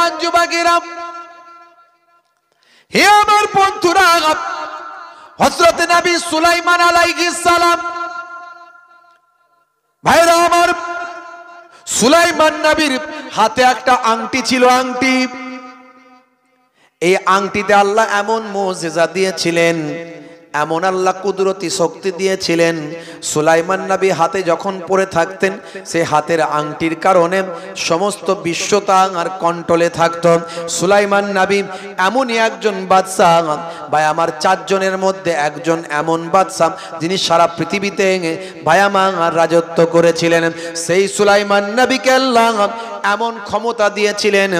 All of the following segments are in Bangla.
জওয়ান যুবকেরা, হে আমার বন্ধুরা, হযরত নবী সুলাইমান আলাইহিস সালাম, ভাইরা আমার, সুলাইমান নবীর হাতে একটা আংটি ছিল, আংটি। এই আংটিতে আল্লাহ এমন মুজিজা দিয়েছিলেন, এমন আল্লাহ কুদরতি শক্তি দিয়েছিলেন, সুলাইমান নবী হাতে যখন পরে থাকতেন, সে হাতের আংটির কারণে সমস্ত বিশ্বতা আর কন্ট্রোলে থাকত। সুলাইমান নবী এমনই একজন বাদশাহ, ভাই আমার, চারজনের মধ্যে একজন এমন বাদশাহ যিনি সারা পৃথিবীতে ভাই আমার রাজত্ব করেছিলেন। সেই সুলাইমান নবীকে আল্লাহ এমন ক্ষমতা দিয়েছিলেন,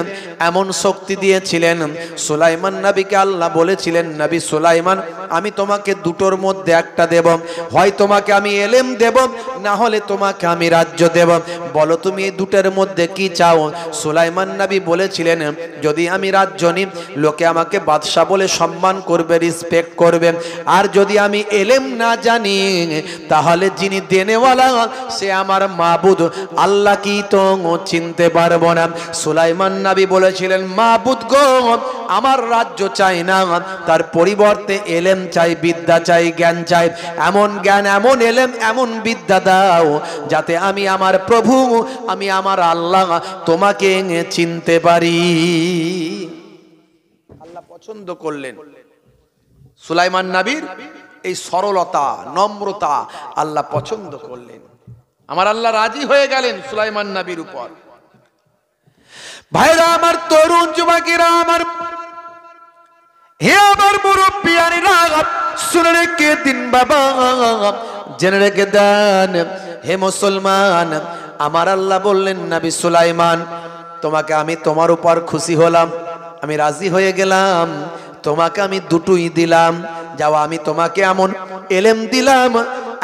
এমন শক্তি দিয়েছিলেন। সুলাইমান নবীকে আল্লাহ বলেছিলেন, নবী সুলাইমান, আমি তোমাকে দুটোর মধ্যে একটা দেব, হয় তোমাকে আমি এলেম দেব, না হলে তোমাকে আমি রাজ্য দেব, বলো তুমি এই দুটোর মধ্যে কি চাও? সুলাইমান নবী বলেছিলেন, যদি আমি রাজ্য নিই, লোকে আমাকে বাদশা বলে সম্মান করবে, রেসপেক্ট করবে, আর যদি আমি এলেম না জানি, তাহলে যিনি দেনেওয়ালা সে আমার মাবুদ আল্লাহ কি তো চিনতে পারবো না। সুলাইমান নবী বলেছিলেন, মাবুদ গো, আমার রাজ্য চাই না, তার পরিবর্তে এলেম চাই, বিদ্যা চাই, জ্ঞান চাই, এমন জ্ঞান, এমন এলেম, এমন বিদ্যা দাও যাতে আমি আমার প্রভু, আমি আমার আল্লাহ তোমাকে চিনতে পারি। আল্লাহ পছন্দ করলেন সুলাইমান নবীর এই সরলতা, নম্রতা, আল্লাহ পছন্দ করলেন। আমার আল্লাহ রাজি হয়ে গেলেন সুলাইমান নবীর উপর। ভাইরা আমার, তরুণ যুবকেরা আমার, হে আমার মুরব্বিয়ানেরা, শুনে রেখে দিন বাবা, জেনে রেখে দেন হে মুসলমান। আমার আল্লাহ বললেন, নবী সুলাইমান, তোমাকে আমি তোমার উপর খুশি হলাম, আমি রাজি হয়ে গেলাম, তোমাকে আমি দুটোই দিলাম। যাও, আমি তোমাকে এমন এলেম দিলাম,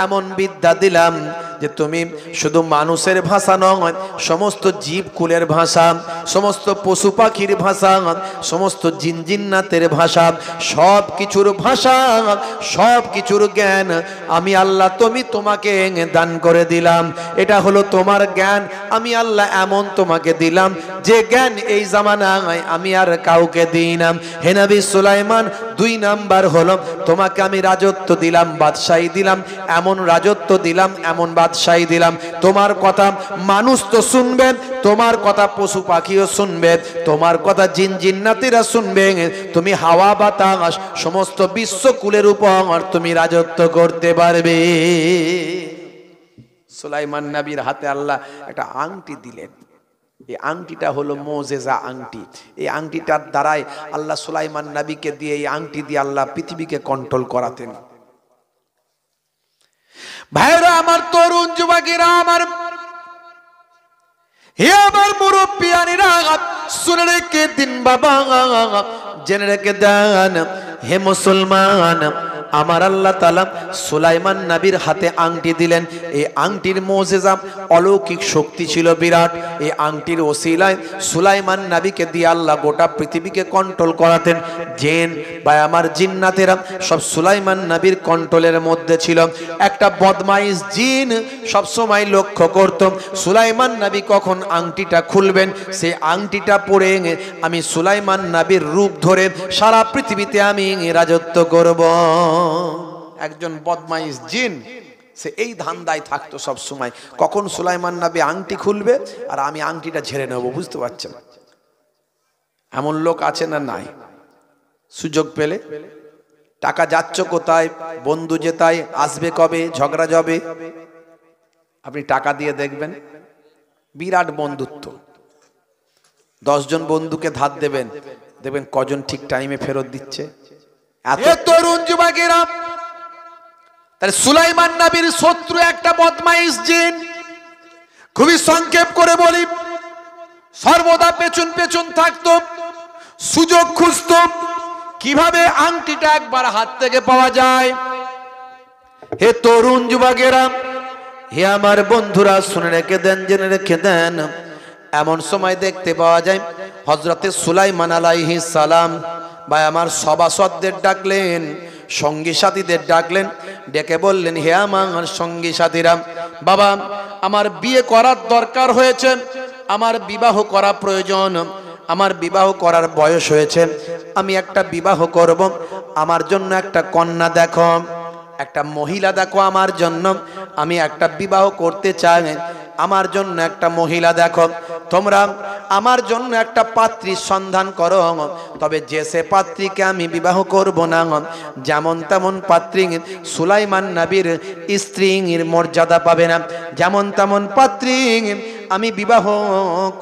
এমন বিদ্যা দিলাম যে তুমি শুধু মানুষের ভাষা নয়, সমস্ত জীবকুলের ভাষা, সমস্ত পশু পাখির ভাষা, সমস্ত জিনজিন্নাতের ভাষা, সব কিছুর ভাষা, সব কিছুর জ্ঞান আমি আল্লাহ তোমাকে দান করে দিলাম। এটা হলো তোমার জ্ঞান, আমি আল্লাহ এমন তোমাকে দিলাম যে জ্ঞান এই জামানায় আমি আর কাউকে দিই না। হে নবী সুলাইমান, 2 নাম্বার হলো তোমাকে আমি রাজত্ব দিলাম, বাদশাহী দিলাম, এমন রাজত্ব দিলাম, এমন বাদশাহী দিলাম, তোমার কথা মানুষ তো শুনবে, তোমার কথা পশু পাখিও শুনবে, তোমার কথা জিন জিন্নাতিরা শুনবে, তুমি হাওয়া বাতাস সমস্ত বিশ্বকুলের উপর তুমি রাজত্ব করতে পারবে। সুলাইমান নবীর হাতে আল্লাহ একটা আংটি দিলেন। এই আংটিটা হলো মুজিজা আংটি। এই আংটিটার দ্বারাই আল্লাহ সুলাইমান নবীকে দিয়ে, এই আংটি দিয়ে আল্লাহ পৃথিবীকে কন্ট্রোল করাতেন। ভাইরা আমার, তরুণ যুবকেরা আমার, হে আমার মুরব্বিয়ানেরা, শুনে রেখে দিন বাবা, জেনে রেখে দেন হে মুসলমান। আমার আল্লাহ তাআলা সুলাইমান নবীর হাতে আংটি দিলেন। এই আংটির মুজিজা, অলৌকিক শক্তি ছিল বিরাট। এই আংটির ওসিলায় সুলাইমান নবীকে দিয়ে আল্লাহ গোটা পৃথিবীকে কন্ট্রোল করাতেন। জিন বা আমার জিন্নাতেরা সব সুলাইমান নবীর কন্ট্রোলের মধ্যে ছিল। একটা বদমাইশ জিন সব সময় লক্ষ্য করত সুলাইমান নবী কখন আংটিটা খুলবেন, সেই আংটিটা পরে আমি সুলাইমান নবীর রূপ ধরে সারা পৃথিবীতে আমি রাজত্ব করব। একজন বদমাইশ জিন সে এই ধান্দায় থাকতো সব সময়, কখন সুলাইমান নবী আংটি খুলবে আর আমি আংটিটা ঝেড়ে নেব। বুঝতে পারছেন? এমন লোক আছে না নাই? সুযোগ পেলে টাকা যাচ্ছ কোথায়, বন্ধু যেতায়, আসবে কবে, ঝগড়া যাবে, আপনি টাকা দিয়ে দেখবেন বিরাট বন্ধুত্ব। 10 জন বন্ধুকে ধার দেবেন, দেখবেন কজন ঠিক টাইমে ফেরত দিচ্ছে। এত তরুণ যুবকেরা, তাহলে সুলাইমান নবীর শত্রু একটা বদমাইশ জিন। খুবই সংক্ষেপ করে বলি, সর্বদা পেছন পেছন থাকতো, সুযোগ খুঁজতো কিভাবে আংটিটা একবার হাত থেকে পাওয়া যায়। হে তরুণ যুবকেরা, হে আমার বন্ধুরা, শুনে রেখে দেন, জেনে রেখে দেন, এমন সময় দেখতে পাওয়া যায় হযরতে সুলাইমান আলাইহিস সালাম বা আমার সভাসদদের ডাকলেন, সঙ্গী সাথীদের ডাকলেন, ডেকে বললেন, হে আমার সঙ্গী সাথীরা, বাবা আমার বিয়ে করার দরকার হয়েছে, আমার বিবাহ করা প্রয়োজন, আমার বিবাহ করার বয়স হয়েছে, আমি একটা বিবাহ করব, আমার জন্য একটা কন্যা দেখো, একটা মহিলা দেখো আমার জন্য, আমি একটা বিবাহ করতে চাই, আমার জন্য একটা মহিলা দেখো। তোমরা আমার জন্য একটা পাত্রীর সন্ধান করো, তবে যে সে পাত্রীকে আমি বিবাহ করব না, যেমন তেমন পাত্রী সুলাইমান নবীর স্ত্রীর মর্যাদা পাবে না, যেমন তেমন পাত্রী আমি বিবাহ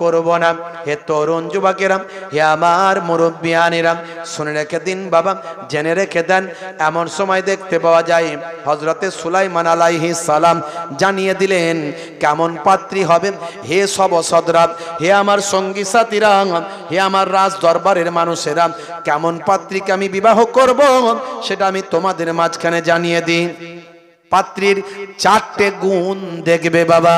করব না। হে তরুণ যুবকেরা, হে আমার মুরব্বিয়ানেরা, শুনে রেখে দিন বাবা, জেনে রেখে দেন। এমন সময় দেখতে পাওয়া যায় হযরতে সুলাইমান আলাইহিস সালাম জানিয়ে দিলেন কেমন পাত্রী হবে। হে সবসদরা, হে আমার সঙ্গী সাথীরা, হে আমার রাজ দরবারের মানুষেরা, কেমন পাত্রীকে আমি বিবাহ করব সেটা আমি তোমাদের মাঝখানে জানিয়ে দিই। পাত্রীর 4টে গুণ দেখবে বাবা।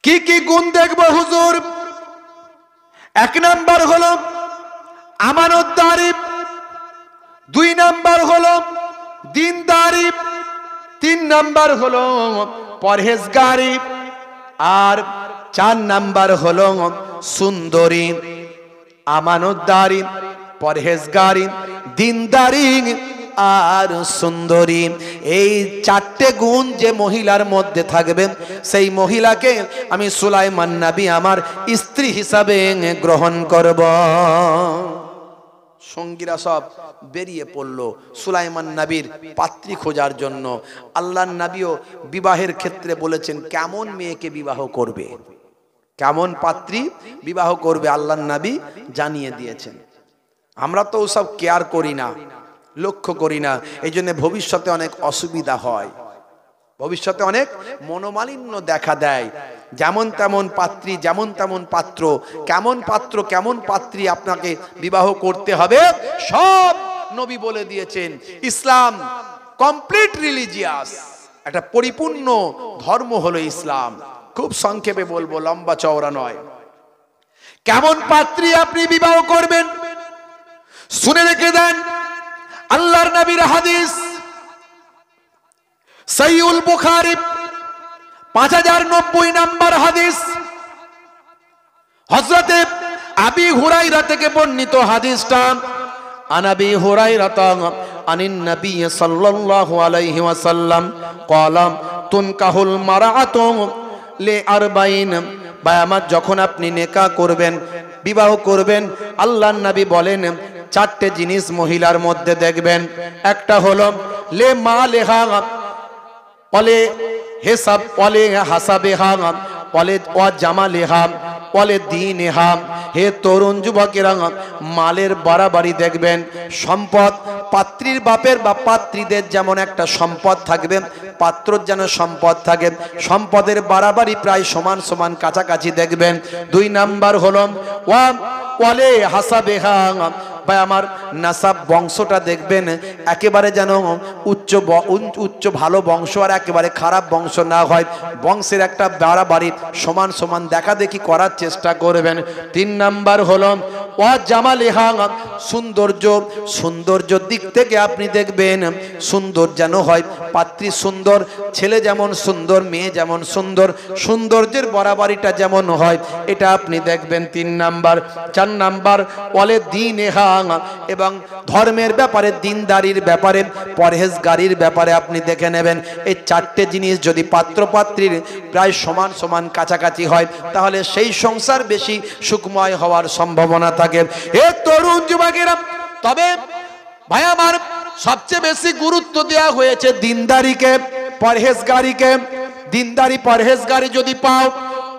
কি কি গুণ দেখবো হুজুর? 1 নাম্বার হলো আমানতদারি, 2 নাম্বার হলো দিনদারি, 3 নাম্বার হলো পরহেজগারি, আর 4 নাম্বার হলো সুন্দরী। আমানতদারি, পরহেজগারি, দিনদারি আর সুন্দরী, এই 4টে গুণ যে মহিলার মধ্যে থাকবে, সেই মহিলাকে আমি সুলাইমান নবী আমার স্ত্রী হিসাবে গ্রহণ করব। সঙ্গীরা সব বেরিয়ে পড়লো সুলাইমান নবীর পাত্রী খোঁজার জন্য। আল্লাহর নবীও বিবাহের ক্ষেত্রে বলেছেন কেমন মেয়েকে বিবাহ করবে, কেমন পাত্রী বিবাহ করবে, আল্লাহর নবী জানিয়ে দিয়েছেন। আমরা তো ওসব কেয়ার করি না, লক্ষ্য করি না, এই জন্য ভবিষ্যতে অনেক অসুবিধা হয়, ভবিষ্যতে অনেক মনোমালিন্য দেখা দেয়। যেমন তেমন পাত্রী, যেমন তেমন পাত্র, কেমন পাত্র কেমন পাত্রী আপনাকে বিবাহ করতে হবে সব নবী বলে দিয়েছেন। ইসলাম কমপ্লিট রিলিজিয়াস, একটা পরিপূর্ণ ধর্ম হলো ইসলাম। খুব সংক্ষেপে বলবো, লম্বা চওড়া নয়। কেমন পাত্রী আপনি বিবাহ করবেন শুনে রেখে দেন। আল্লাহর নবীর হাদিস, সহিহুল বুখারী 5090 নম্বর হাদিস, হযরতে আবি হুরায়রা থেকে বর্ণিত হাদিসটা। আনাবি হুরায়রা আনিন নবী সাল্লাল্লাহু আলাইহি ওয়াসাল্লাম ক্বালা তুনকাহুল মারআতু লিআরবাইন। ভাই আমার, যখন আপনি নেকাহ করবেন, বিবাহ করবেন, আল্লাহর নবী বলেন 4টে জিনিস মহিলার মধ্যে দেখবেন। একটা হলো লে মালেহা ওয়ালে হিসাব ওয়ালে হাসাবেহা ওয়ালে ওয়া জামালেহা ওয়ালে দীনহা। হে তরুণ যুবকেরা, মালের বাড়াবাড়ি দেখবেন। সম্পদ, পাত্রীর বাপের বা পাত্রীদের যেমন একটা সম্পদ থাকবে, পাত্রর যেন সম্পদ থাকে, সম্পদের বাড়াবাড়ি প্রায় সমান সমান কাছাকাছি দেখবেন। 2 নাম্বার হলো ওয়ালে হাসাবেহা, ভাই আমার নাসাব বংশটা দেখবেন, একেবারে যেন উচ্চ ভালো বংশ আর একেবারে খারাপ বংশ না হয়, বংশের একটা বাড়াবাড়ি সমান সমান দেখা দেখি করার চেষ্টা করবেন। 3 নাম্বার হলো ওয়া জামালেহা, সৌন্দর্য, সৌন্দর্যের দিক থেকে আপনি দেখবেন সুন্দর যেন হয়, পাত্রী সুন্দর, ছেলে যেমন সুন্দর, মেয়ে যেমন সুন্দর, সৌন্দর্যের বাড়াবাড়িটা যেমন হয় এটা আপনি দেখবেন। 3 নাম্বার। 4 নাম্বার ওয়ালে দীনহা, এবং ধর্মের ব্যাপারে, দিনদারির ব্যাপারে, পরহেজগারির ব্যাপারে আপনি দেখে নেবেন। এই 4টে জিনিস যদি পাত্র পাত্রীর প্রায় সমান সমান কাছাকাছি হয়, তাহলে সেই সংসার বেশি সুখময় হওয়ার সম্ভাবনা থাকে। এ তরুণ যুবকেরা, তবে ভাই আমার সবচেয়ে বেশি গুরুত্ব দেওয়া হয়েছে দিনদারিকে, পরহেজগারিকে। দিনদারি পরহেজগারি যদি পাও,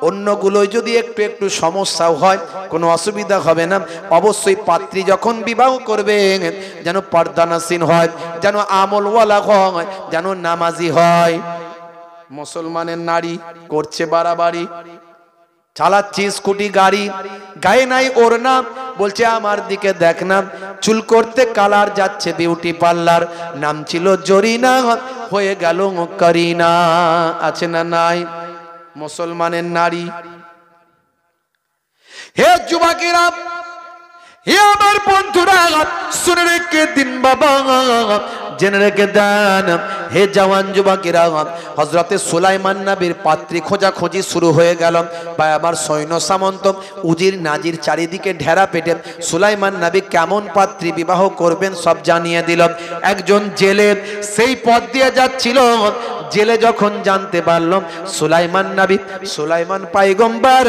অন্যগুলোই যদি একটু একটু সমস্যাও হয় কোনো অসুবিধা হবে না। অবশ্যই পাত্রী যখন বিবাহ করবে যেন পর্দানাসীন হয়, যেন আমলওয়ালা হয়, যেন নামাজি হয়। মুসলমানের নারী করছে বাড়াবাড়ি, চালাচ্ছে স্কুটি গাড়ি, গায়ে নাই ওড়না, বলছে আমার দিকে দেখ না, চুল করতে কালার, যাচ্ছে বিউটি পার্লার, নাম ছিল জরিনা, হয়ে গেল করিনা। আছে না নাই মুসলমানের নারী? হে যুবকেরা, হে আমার বন্ধুরা, শুনে রেখে দিন বাবা, জেনে রেখে দেন হে জওয়ান যুবকেরা, হযরতে সুলাইমান নবীর পাত্রী খোঁজাখুঁজি শুরু হয়ে গেল। ভাই আমার সৈন্য সামন্ত উজির নাজির চারিদিকে ঢেরা পেটে সুলাইমান নবী কেমন পাত্রী বিবাহ করবেন সব জানিয়ে দিল। একজন জেলে সেই পথ দিয়ে যাচ্ছিল, জেলে যখন জানতে পারলাম সুলাইমান নবী, সুলাইমান পয়গম্বর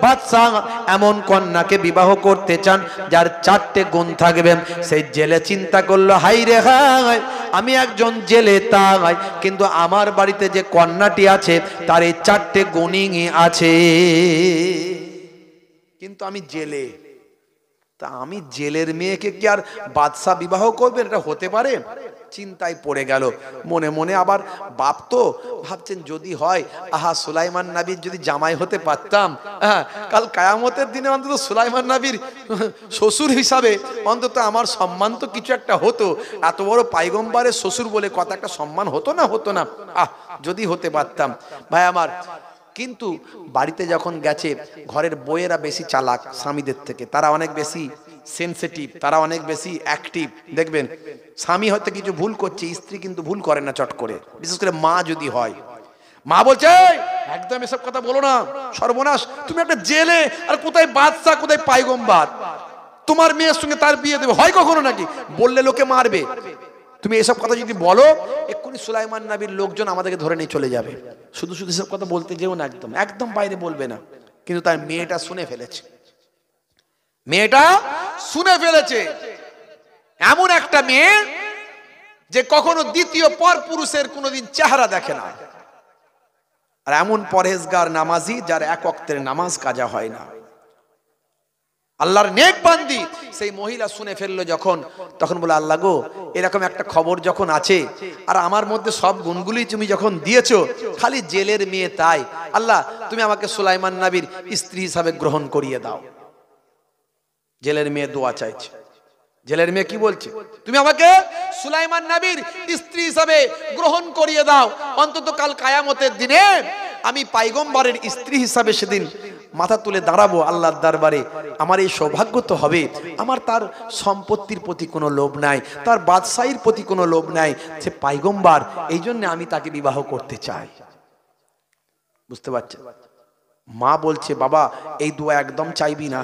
বাদশাহ এমন কন্যাকে বিবাহ করতে চান যার 4টে গুণ থাকবে, সেই জেলে চিন্তা করলো হাই রে হাই, আমি একজন জেলে তাই, কিন্তু আমার বাড়িতে যে কন্যাটি আছে তার এই 4টে গুণই আছে, কিন্তু আমি জেলে, তা আমি জেলের মেয়েকে কি আর বাদশাহ বিবাহ করবেন? এটা হতে পারে? চিন্তায় পড়ে গেল। মনে মনে আবার বাপ তো ভাবছেন যদি হয়, আহা সুলাইমান নবীর যদি জামাই হতে পারতাম, হ্যাঁ কাল কিয়ামতের দিনে অন্তত সুলাইমান নবীর শ্বশুর হিসাবে অন্তত আমার সম্মান তো কিছু একটা হতো, এত বড় পয়গম্বরের শ্বশুর বলে কথা একটা সম্মান হতো না? হতো না? যদি হতে পারতাম। ভাই আমার, কিন্তু বাড়িতে যখন গেছে, ঘরের বউয়েরা বেশি চালাক স্বামীদের থেকে, তারা অনেক বেশি সেনসিটিভ, তারা অনেক বেশি অ্যাক্টিভ। দেখবেন স্বামী হয়তো কিছু ভুল করছে, স্ত্রী কিন্তু ভুল করে না চট করে, বিশেষ করে মা যদি হয়। মা বলছে একদম এসব কথা বলো না, সর্বনাশ, তুমি একটা জেলে, আর কোথায় বাদশা, কোথায় পয়গম্বর, তোমার মেয়ের সঙ্গে তার বিয়ে দেবে হয় কখনো নাকি? বললে লোকে মারবে, তুমি এসব কথা যদি বলো এক্ষুনি সুলাইমান নবীর লোকজন আমাদেরকে ধরে নিয়ে চলে যাবে। শুধু শুধু এসব কথা বলতে যেও না, একদম একদম বাইরে বলবে না। কিন্তু তার মেয়েটা শুনে ফেলেছে, মেয়েটা শুনে ফেলেছে, এমন একটা মেয়ে যে কখনো দ্বিতীয় পর পুরুষের কোনোদিন চেহারা দেখে না, আর এমন পরহেজগার নামাজি যার এক ওয়াক্তের নামাজ কাজা হয় না, আল্লাহর নেক বান্দি। সেই মহিলা শুনে ফেললো যখন, তখন বলে আল্লাহ গো, এরকম একটা খবর যখন আছে, আর আমার মধ্যে সব গুণগুলি তুমি যখন দিয়েছো, খালি জেলের মেয়ে তাই, আল্লাহ তুমি আমাকে সুলাইমান নবীর স্ত্রী হিসাবে গ্রহণ করিয়ে দাও। জেলের মেয়ে দোয়া চাইছে। জেলের মেয়ে কি বলছে? তুমি আমাকে সুলাইমান নবীর স্ত্রী হিসাবে গ্রহণ করিয়ে দাও, অন্তত কাল কিয়ামতের দিনে আমি পয়গম্বরের স্ত্রী হিসাবে সেদিন মাথা তুলে দাঁড়াবো আল্লাহর দরবারে, আমার এই সৌভাগ্য তো হবে। আমার তার সম্পত্তির প্রতি কোনো লোভ নাই, তার বাদশাহীর প্রতি কোনো লোভ নাই, সে পয়গম্বর, এই জন্য আমি তাকে বিবাহ করতে চাই। বুঝতে পারছেন? মা বলছে বাবা এই দোয়া একদম চাইবি না।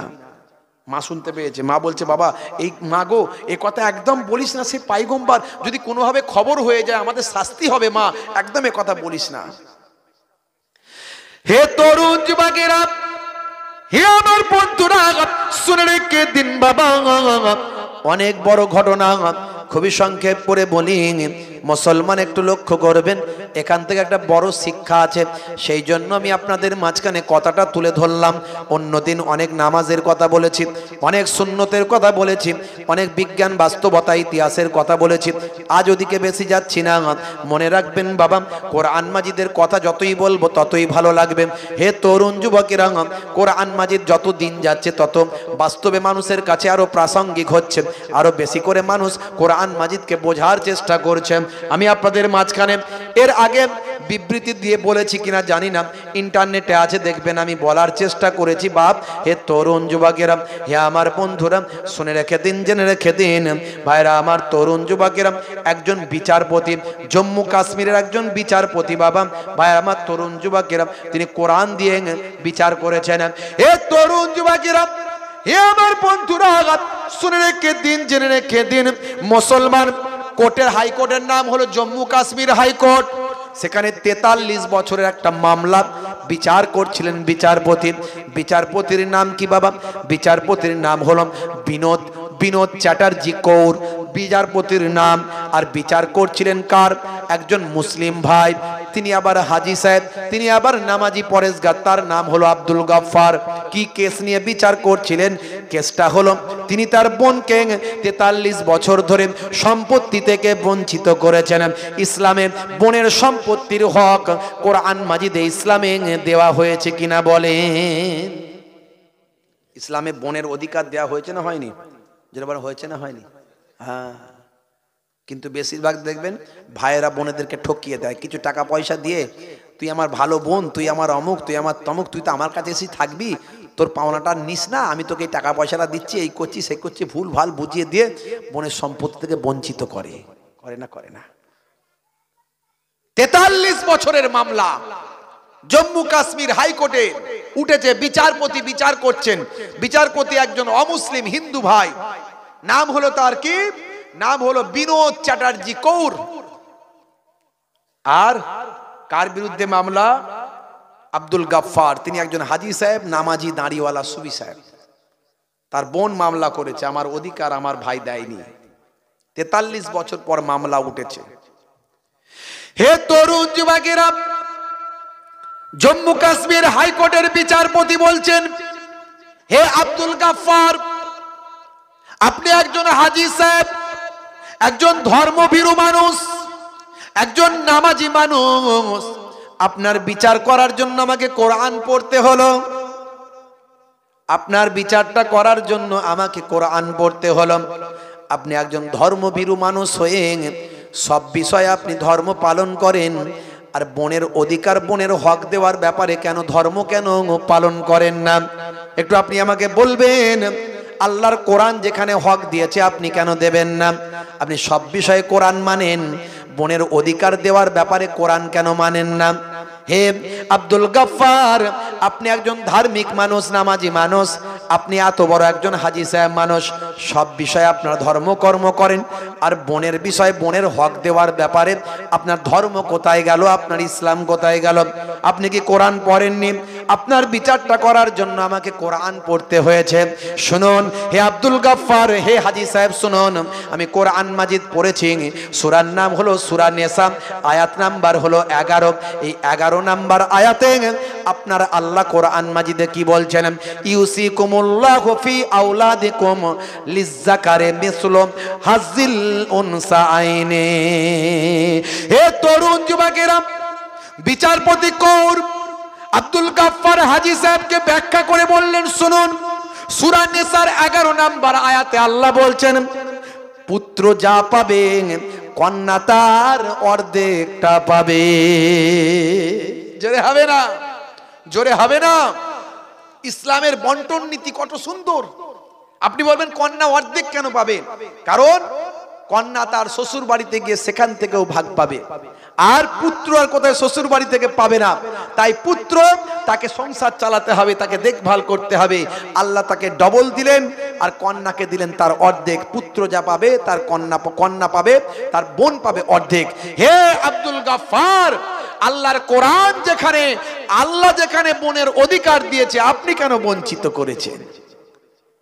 মা শুনতে পেয়েছে, মা বলছে বাবা এই মা গো, এই কথা একদম বলিস না, সে পয়গম্বর, যদি কোনোভাবে খবর হয়ে যায় আমাদের শাস্তি হবে, মা একদম এ কথা বলিস না। হে তরুণ যুবকেরা, হে আমার বন্ধুরা, শুনে রেখে দিন বাবা, অনেক বড় ঘটনা, খুবই সংক্ষেপ করে বলি। মুসলমান একটু লক্ষ্য করবেন, এখান থেকে একটা বড় শিক্ষা আছে, সেই জন্য আমি আপনাদের মাঝখানে কথাটা তুলে ধরলাম। অন্যদিন অনেক নামাজের কথা বলেছি, অনেক সুন্নতের কথা বলেছি, অনেক বিজ্ঞান বাস্তবতা ইতিহাসের কথা বলেছি, আজ ওদিকে বেশি যাচ্ছি না। মনে রাখবেন বাবা, কোরআন মাজিদের কথা যতই বলবো ততই ভালো লাগবে। হে তরুণ যুবকেরা, কোরআন মাজিদ যত দিন যাচ্ছে তত বাস্তবে মানুষের কাছে আরো প্রাসঙ্গিক হচ্ছে, আরো বেশি করে মানুষ কোরআন মাজিদকে বোঝার চেষ্টা করছে। আমি আপনাদের মাঝখানে এর আগে বিবৃতি দিয়ে বলেছি কিনা জানি না, ইন্টারনেটে আছে দেখবেন, আমি বলার চেষ্টা করেছি। বাপ, হে তরুণ যুবকেরা, হে আমার বন্ধুরা, শুনে রেখে দিন, জেনে রেখে দিন ভাইরা আমার, তরুণ যুবকেরা, একজন বিচারপতি, জম্মু কাশ্মীরের একজন বিচারপতি বাবা, ভাই আমার তরুণ যুবকেরা, তিনি কোরআন দিয়ে বিচার করেছেন। হে তরুণ যুবকেরা, হে আমার বন্ধুরা, শুনে রেখে দিন, জেনে রেখে দিন, মুসলমান কোর্টের হাইকোর্টের নাম হলো জম্মু কাশ্মীর হাইকোর্ট। সেখানে 43 বছরের একটা মামলা বিচার করছিলেন বিচারপতি। বিচারপতির নাম কি বাবা? বিচারপতির নাম হলো বিনোদ চ্যাটার্জি কৌর, বিচারপতির নাম। আর বিচার করছিলেন কার? একজন মুসলিম ভাই, তিনি আবার হাজি সাহেব, তিনি আবার নামাজি পরেশগার, তার নাম হলো আব্দুল গফফার। কি কেস নিয়ে বিচার করছিলেন? কেসটা হলো তিনি তার বোনকে 43 বছর ধরে সম্পত্তি থেকে বঞ্চিত করেছেন। ইসলামে বোনের সম্পত্তির হক কোরআন মাজিদে ইসলামে দেওয়া হয়েছে কিনা বলেন? ইসলামে বোনের অধিকার দেওয়া হয়েছে না হয়নি? যেটা বলা হয়েছে না হয়নি? হ্যাঁ, কিন্তু বেশিরভাগ দেখবেন ভাইয়েরা বোনেদেরকে ঠকিয়ে দেয় কিছু টাকা পয়সা দিয়ে। তুই আমার ভালো বোন, তুই আমার অমুক, তুই আমার তমুক, তুই তো আমার কাছে এসে থাকবি, তোর পাওনাটা নিস না, আমি তোকে এই টাকা পয়সাটা দিচ্ছি, এই করছি সেই করছি, ভুল ভাল বুঝিয়ে দিয়ে বোনের সম্পত্তি থেকে বঞ্চিত করে। করে না? করে না। 43 বছরের মামলা জম্মু কাশ্মীর হাইকোর্টে উঠেছে। বিচারপতি বিচার করছেন। বিচারপতি একজন অমুসলিম হিন্দু ভাই, নাম হলো তার কি? নাম হলো বিনোদ চ্যাটার্জি কৌর। আর কার বিরুদ্ধে মামলা? আব্দুল গাফফার। তিনি একজন হাজি সাহেব, নামাজি, দাঁড়িওয়ালা, সুবি সাহেব। তার বোন মামলা করেছে, আমার অধিকার আমার ভাই দেয়নি। 43 বছর পর মামলা উঠেছে। হে তরুণ যুবকেরা, জম্মু কাশ্মীর হাইকোর্টের বিচারপতি বলছেন, হে আব্দুল গাফফার, আপনি একজন হাজি সাহেব, একজন ধর্মভীরু মানুষ, একজন নামাজি মানুষ। আপনার বিচার করার জন্য আমাকে কোরআন পড়তে হলো। আপনার বিচারটা করার জন্য আমাকে কোরআন পড়তে হলো। আপনি একজন ধর্মভীরু মানুষ হয়ে সব বিষয়ে আপনি ধর্ম পালন করেন, আর বোনের অধিকার, বোনের হক দেওয়ার ব্যাপারে কেন ধর্ম কেন পালন করেন না? একটু আপনি আমাকে বলবেন, আল্লাহর কোরআন যেখানে হক দিয়েছে আপনি কেন দেবেন না? আপনি সব বিষয়ে কোরআন মানেন, বোনের অধিকার দেওয়ার ব্যাপারে কোরআন কেন মানেন না? হে আব্দুল গাফফার, আপনি একজন ধার্মিক মানুষ, নামাজি মানুষ, আপনি এত বড় একজন হাজি সাহেব মানুষ, সব বিষয়ে আপনার ধর্মকর্ম করেন, আর বোনের বিষয়ে, বোনের হক দেওয়ার ব্যাপারে আপনার ধর্ম কোথায় গেল? আপনার ইসলাম কোথায় গেল? আপনি কি কোরআন পড়েননি? আপনার বিচারটা করার জন্য আমাকে কোরআন পড়তে হয়েছে। শুনুন হে আব্দুল গাফফার, হে হাজি সাহেব, শুনুন, আমি কোরআন মাজিদ পড়েছি। সূরার নাম হলো সূরা নিসা, আয়াত নাম্বার হলো 11। এই 11 নাম্বার আয়াতে আপনার আল্লাহ কোরআন মাজিদে কি বলছেন? ইউসিকুমুল্লাহু ফি আওলাদিকুম লিজ্জাকারি মিসলু হাজ্জিল উনসায়াইনি। হে তরুণ যুবকেরা, বিচারপতি কৌর আব্দুল গাফফার হাজি সাহেবকে ব্যাখ্যা করে বললেন, শুনুন, সূরা নিসার 11 নাম্বার আয়াতে আল্লাহ বলছেন, পুত্র যা পাবে কন্যা তার অর্ধেকটা পাবে। জোরে হবে না? জোরে হবে না? ইসলামের বন্টন নীতি কত সুন্দর। আপনি বলবেন কন্যা অর্ধেক কেন পাবে? কারণ কন্যা তার শ্বশুর বাড়িতে গিয়ে সেখান থেকেও ভাগ পাবে, আর পুত্র আর কোথায় শ্বশুর বাড়ি থেকে পাবে না। তাই পুত্র, তাকে সংসার চালাতে হবে, তাকে দেখভাল করতে হবে, আল্লাহ তাকে ডবল দিলেন, আর কন্যাকে দিলেন তার অর্ধেক। পুত্র যা পাবে তার কন্যা পাবে, তার বোন পাবে অর্ধেক। হে আব্দুল গাফফার, আল্লাহর কোরআন যেখানে, আল্লাহ যেখানে বোনের অধিকার দিয়েছে, আপনি কেন বঞ্চিত করেছেন?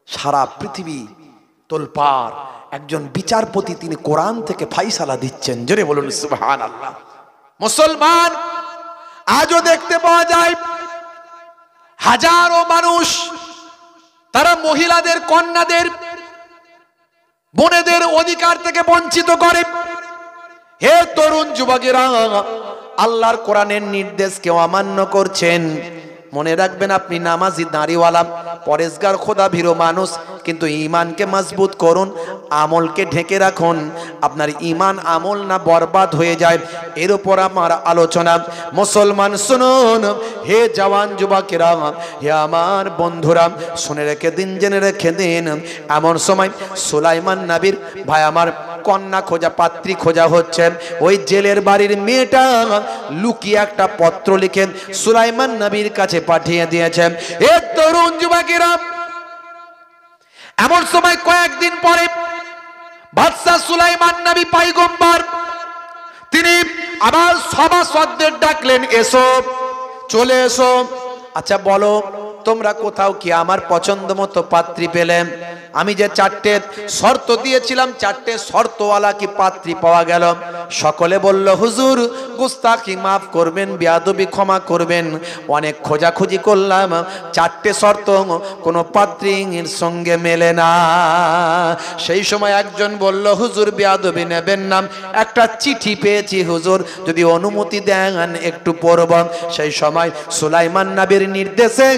সারা পৃথিবী তোলপাড়। একজন বিচারপতি, তিনি কোরআন থেকে ফাইসালা দিচ্ছেন। জোরে বলুন সুবহানাল্লাহ। মুসলমান, আজও দেখতে পাওয়া যায় হাজারো মানুষ, তারা মহিলাদের, কন্যাদের, বোনেদের অধিকার থেকে বঞ্চিত করে। হে তরুণ যুবকেরা, আল্লাহর কোরআনের নির্দেশকে অমান্য করছেন। মনে রাখবেন, আপনি নামাজি, দাঁড়িওয়ালা, পরেশগার, খোদাভীরু মানুষ, কিন্তু ঈমানকে মজবুত করুন, আমলকে ঢেকে রাখুন। আপনার ঈমান, আমল না বরবাদ হয়ে যায়, এর উপর আমার আলোচনা। মুসলমান শুনুন, হে জওয়ান যুবকেরা, হে আমার বন্ধুরা, শুনে রেখে দিন, জেনে রেখে দিন। এমন সময় সুলাইমান নবীর ভাই আমার কন্যা খোঁজা, পাত্রী খোঁজা হচ্ছে। ওই জেলের বাড়ির মেয়েটা লুকিয়ে একটা পত্র লিখে সুলাইমান নবীর কাছে পাঠিয়ে দিয়েছেন। এ তরুণ যুবকেরা, এমন সময় কয়েকদিন পরে বাদশা সুলাইমান নবী পয়গম্বর, তিনি আবার সভাসদদের ডাকলেন, এসো, চলে এসো। আচ্ছা বলো, তোমরা কোথাও কি আমার পছন্দ মতো পাত্রী পেলে? আমি যে 4টে শর্ত দিয়েছিলাম, 4টে শর্তওয়ালা কি পাত্রী পাওয়া গেল? সকলে বলল, হুজুর গুস্তাখি মাফ করবেন, বেয়াদবি ক্ষমা করবেন, অনেক খোঁজাখুঁজি করলাম, 4টে শর্ত কোনো পাত্রীর সঙ্গে মেলে না। সেই সময় একজন বলল, হুজুর বেয়াদবি নেবেন না, একটা চিঠি পেয়েছি হুজুর, যদি অনুমতি দেন একটু পড়ব। সেই সময় সুলাইমান নবীর নির্দেশে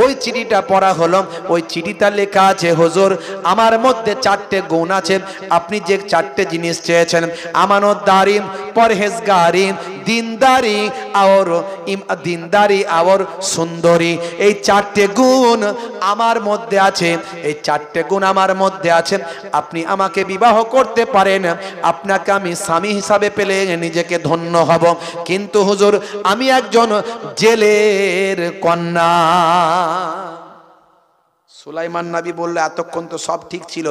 ওই চিঠিটা পড়া হলো। ওই চিঠিটা লেখা আছে, হুজুর আমার মধ্যে 4টে গুণ আছে, আপনি যে 4টে জিনিস চেয়েছেন, আমানতদারি, পরহেজগারি, দিনদারি আর সুন্দরী, এই চারটে গুণ আমার মধ্যে আছে। এই চারটে গুণ আমার মধ্যে আছে। আপনি আমাকে বিবাহ করতে পারেন, আপনাকে আমি স্বামী হিসাবে পেলে নিজেকে ধন্য হব। কিন্তু হুজুর, আমি একজন জেলের কন্যা। সুলাইমান নবী বলল, এতক্ষণ তো সব ঠিক ছিল,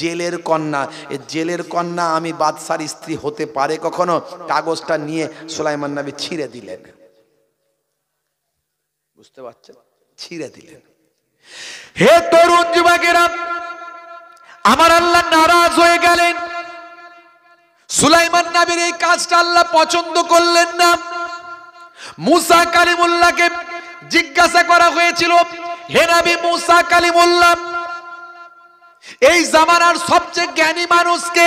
জেলের কন্যা, এই জেলের কন্যা আমি বাদশার স্ত্রী হতে পারে কখনো? কাগজটা নিয়ে সুলাইমান নবী ছিঁড়ে দিলেন। বুঝতে পারছেন? ছিঁড়ে দিলেন। হে তরুণ যুবকেরা, আমার আল্লাহ নারাজ হয়ে গেলেন। সুলাইমান নবীর এই কাজটা আল্লাহ পছন্দ করলেন না। মুসা কালিমুল্লাহকে জিজ্ঞাসা করা হয়েছিল, হে নবী মুসা কালিমুল্লাহ, এই জামানার সবচেয়ে জ্ঞানী মানুষকে?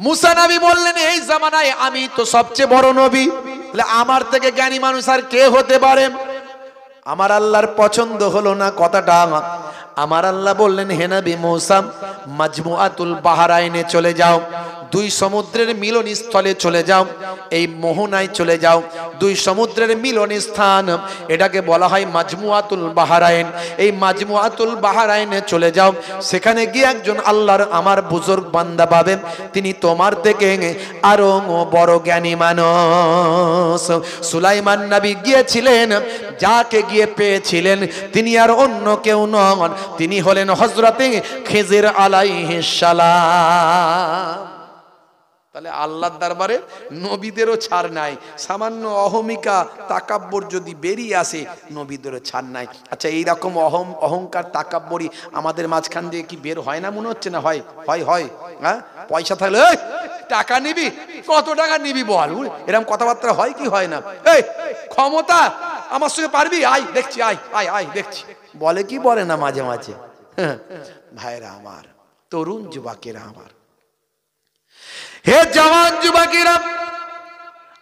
মুসা নবী বললেন, এই জামানায় আমি তো সবচেয়ে বড় নবী, আমার থেকে জ্ঞানী মানুষ আর কে হতে পারে? আমার আল্লাহর পছন্দ হলো না কথাটা। আমার আল্লাহ বললেন, হে নবী মুসা, মাজমুআতুল বাহরাইনে চলে যাও, দুই সমুদ্রের মিলন স্থলে চলে যাও, এই মোহনায় চলে যাও। দুই সমুদ্রের মিলন স্থান, এটাকে বলা হয় মাজমুআতুল বাহরাইন। এই মাজমুআতুল বাহরাইনে চলে যাও, সেখানে গিয়ে একজন আল্লাহর আমার বুজুর্গ বান্দা পাবেন, তিনি তোমার থেকে আরো বড় জ্ঞানী মানুষ। সুলাইমান নবী গিয়েছিলেন, যাকে গিয়ে পেয়েছিলেন তিনি আর অন্য কেউ নন, তিনি হলেন হযরতে খিজির আলাইহিস সালাম। তাহলে আল্লাহর দরবারে নবীদেরও ছাড় নাই। সামান্য অহমিকা তাকাব্বর যদি বেরিয়ে আসে, নবীদেরও ছাড় নাই। আচ্ছা, এইরকম অহংকার তাকাব্বরি আমাদের মাঝখান দিয়ে কি বের হয় না মনে হচ্ছে না? হয় হয় হয় হ্যাঁ, পয়সা থাকলে টাকা নিবি, কত টাকা নিবি বল, এরকম কথাবার্তা হয় কি হয় না? এই ক্ষমতা আমার সঙ্গে পারবি, আয় দেখছি, আয় আয় আয় দেখছি, বলে কি বলে না মাঝে মাঝে? ভাইরা আমার, তরুণ যুবকেরা আমার, হে জওয়ান যুবকেরা,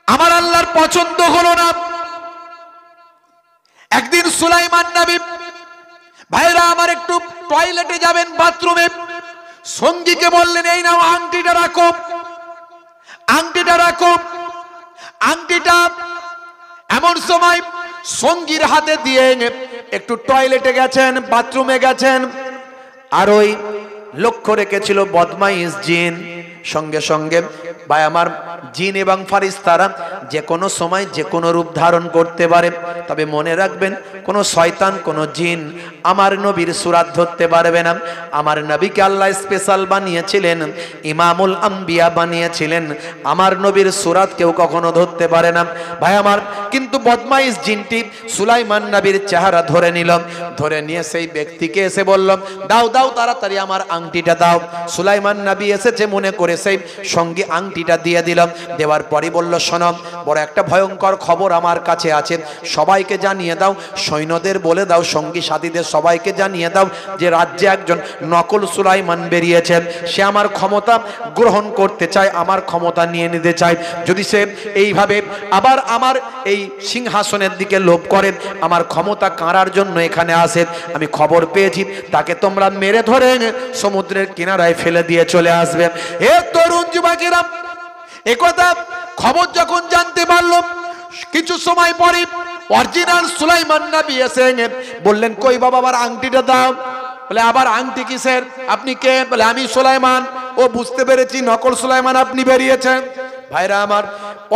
আমার আল্লাহর পছন্দ হলো না। একদিন সুলাইমান নবী, ভাইরা আমার, একটু টয়লেটে যাবেন, বাথরুমে, সঙ্গীকে বললেন, এই নাও আংটিটা রাখো, আংটিটা রাখো। আংটিটা এমন সময় সঙ্গীর হাতে দিয়ে একটু টয়লেটে গেছেন, বাথরুমে গেছেন, আর ওই লক্ষ্য রেখেছিল বদমাইশ জিন। সঙ্গে সঙ্গে ভাই আমার, জিন এবং ফারিস্তারা যে কোনো সময় যে কোনো রূপ ধারণ করতে পারে, তবে মনে রাখবেন, কোনো শয়তান, কোনো জিন আমার নবীর সুরাত ধরতে পারবে না। আমার নবীকে আল্লাহ স্পেশাল বানিয়েছিলেন, ইমামুল আম্বিয়া বানিয়েছিলেন, আমার নবীর সুরাত কেউ কখনো ধরতে পারে না ভাই আমার। কিন্তু বদমাইশ জিনটি সুলাইমান নবীর চেহারা ধরে নিল, ধরে নিয়ে সেই ব্যক্তিকে এসে বলল, দাও দাও তাড়াতাড়ি আমার আংটিটা দাও। সুলাইমান নবী এসেছে মনে করে সেই সঙ্গে আংটিটা দিয়ে দিলাম। দেওয়ার পরই বলল, শোনো, বড় একটা ভয়ঙ্কর খবর আমার কাছে আছে, সবাইকে জানিয়ে দাও, সৈন্যদের বলে দাও, সঙ্গী সাথীদের সবাইকে জানিয়ে দাও যে রাজ্যে একজন নকল সুলাইমান বেরিয়েছেন, সে আমার ক্ষমতা গ্রহণ করতে চায়, আমার ক্ষমতা নিয়ে নিতে চায়। যদি সে এইভাবে আবার আমার এই সিংহাসনের দিকে লোভ করেন, আমার ক্ষমতা কাঁড়ার জন্য এখানে আসে, আমি খবর পেয়েছি, তাকে তোমরা মেরে ধরে সমুদ্রের কিনারায় ফেলে দিয়ে চলে আসবে। হে তরুণ যুবকেরা, একথা খবর যখন জানতে পারলো, কিছু সময় পরে অরিজিনাল সুলাইমান নবী এসে বললেন, কই বাবা, আবার আংটিটা দাও। বলে, আবার আংটি কিসের? আপনি কে? বলে, আমি সুলাইমান। ও, বুঝতে পেরেছি, নকল সুলাইমান আপনি বেরিয়েছেন। ভাইরা আমার,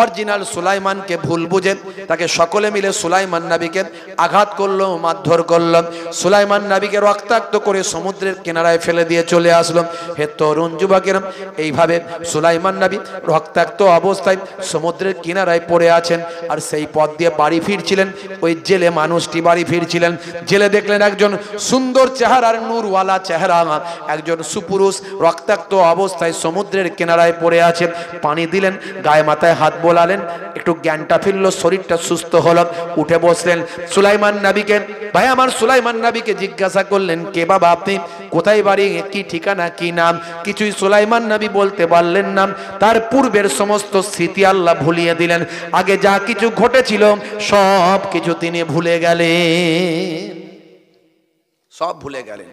অরিজিনাল সুলাইমানকে ভুল বুঝে তাকে সকলে মিলে সুলাইমান নবীকে আঘাত করলো, মারধর করলো, সুলাইমান নবীকে রক্তাক্ত করে সমুদ্রের কিনারায় ফেলে দিয়ে চলে আসলো। হে তরুণ যুবকেরা, এইভাবে সুলাইমান নবী রক্তাক্ত অবস্থায় সমুদ্রের কিনারায় পড়ে আছেন। আর সেই পথ দিয়ে বাড়ি ফিরছিলেন ওই জেলে মানুষটি, বাড়ি ফিরছিলেন। জেলে দেখলেন একজন সুন্দর চেহারার, নূরওয়ালা চেহারা একজন সুপুরুষ রক্তাক্ত অবস্থায় সমুদ্রের কিনারায় পড়ে আছে। পানি দিলেন, গায়ে মাথায় হাত বোলালেন, একটু জ্ঞানটা ফিরলো, শরীরটা সুস্থ হলো, উঠে বসলেন। সুলাইমান নবীকে, ভাই আমার, সুলাইমান নবীকে জিজ্ঞাসা করলেন, কে বাবা আপনি, কোথায় বাড়ি, কি ঠিকানা, কি নাম? কিছুই সুলাইমান নবী বলতে পারলেন না। তার পূর্বের সমস্ত স্মৃতি আল্লাহ ভুলিয়ে দিলেন, আগে যা কিছু ঘটেছিল সব কিছু তিনি ভুলে গেলেন, সব ভুলে গেলেন।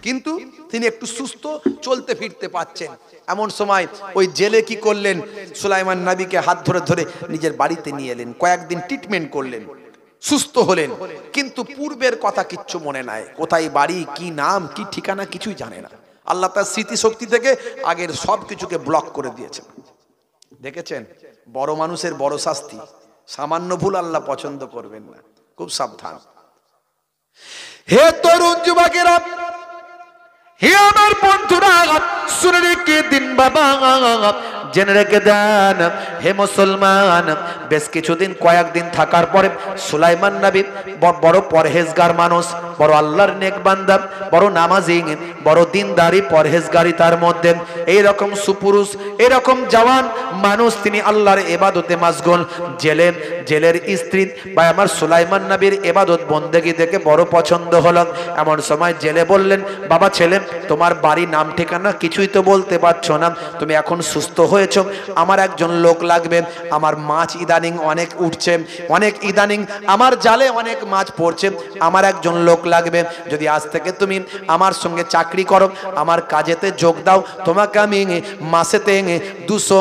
কিন্তু তিনি একটু সুস্থ, চলতে ফিরতে পারছেন। এমন সময় ওই জেলে কি করলেন, সুলাইমান নবীকে হাত ধরে ধরে নিজের বাড়িতে নিয়ে এলেন, কয়েকদিন ট্রিটমেন্ট করলেন, সুস্থ হলেন। কিন্তু পূর্বের কথা কিচ্ছু মনে নাই, কোথায় বাড়ি, কি নাম, কি ঠিকানা কিছুই জানে না। আল্লাহ তার স্মৃতিশক্তি থেকে আগের সব কিছুকে ব্লক করে দিয়েছেন। দেখেছেন, বড় মানুষের বড় শাস্তি, সামান্য ভুল আল্লাহ পছন্দ করবেন না, খুব সাবধান। হে তরুণ যুবকেরা, হে আমার বন্ধুরা, শুনে রেখে দিন বাবা, জেনে রেখে দেন হে মুসলমান। বেশ কিছুদিন, কয়েকদিন থাকার পরে সুলাইমান নবী বড় পরহেজগার মানুষ, বড় আল্লাহর নেক বান্দা, বড় নামাজি, বড় দিনদারি, পরহেজগারি তার মধ্যে। এইরকম সুপুরুষ, এরকম জওয়ান মানুষ, তিনি আল্লাহর ইবাদতে মাশগুল। জেলের স্ত্রী বা আমার সুলাইমান নবীর ইবাদত বন্দেগী দেখে বড় পছন্দ হলো। এমন সময় জেলে বললেন, বাবা ছেলে, তোমার বাড়ি, নাম ঠিকানা কিছুই তো বলতে পারছো না, তুমি এখন সুস্থ হয়েছ, আমার একজন লোক লাগবে, আমার মাছ ইদানিং অনেক উঠছে, অনেক ইদানিং আমার জালে অনেক মাছ পড়ছে, আমার একজন লোক লাগবে। যদি আজ থেকে তুমি আমার সঙ্গে চাকরি করো, আমার কাজেতে যোগ দাও, তোমাকে আমি মাসেতে 200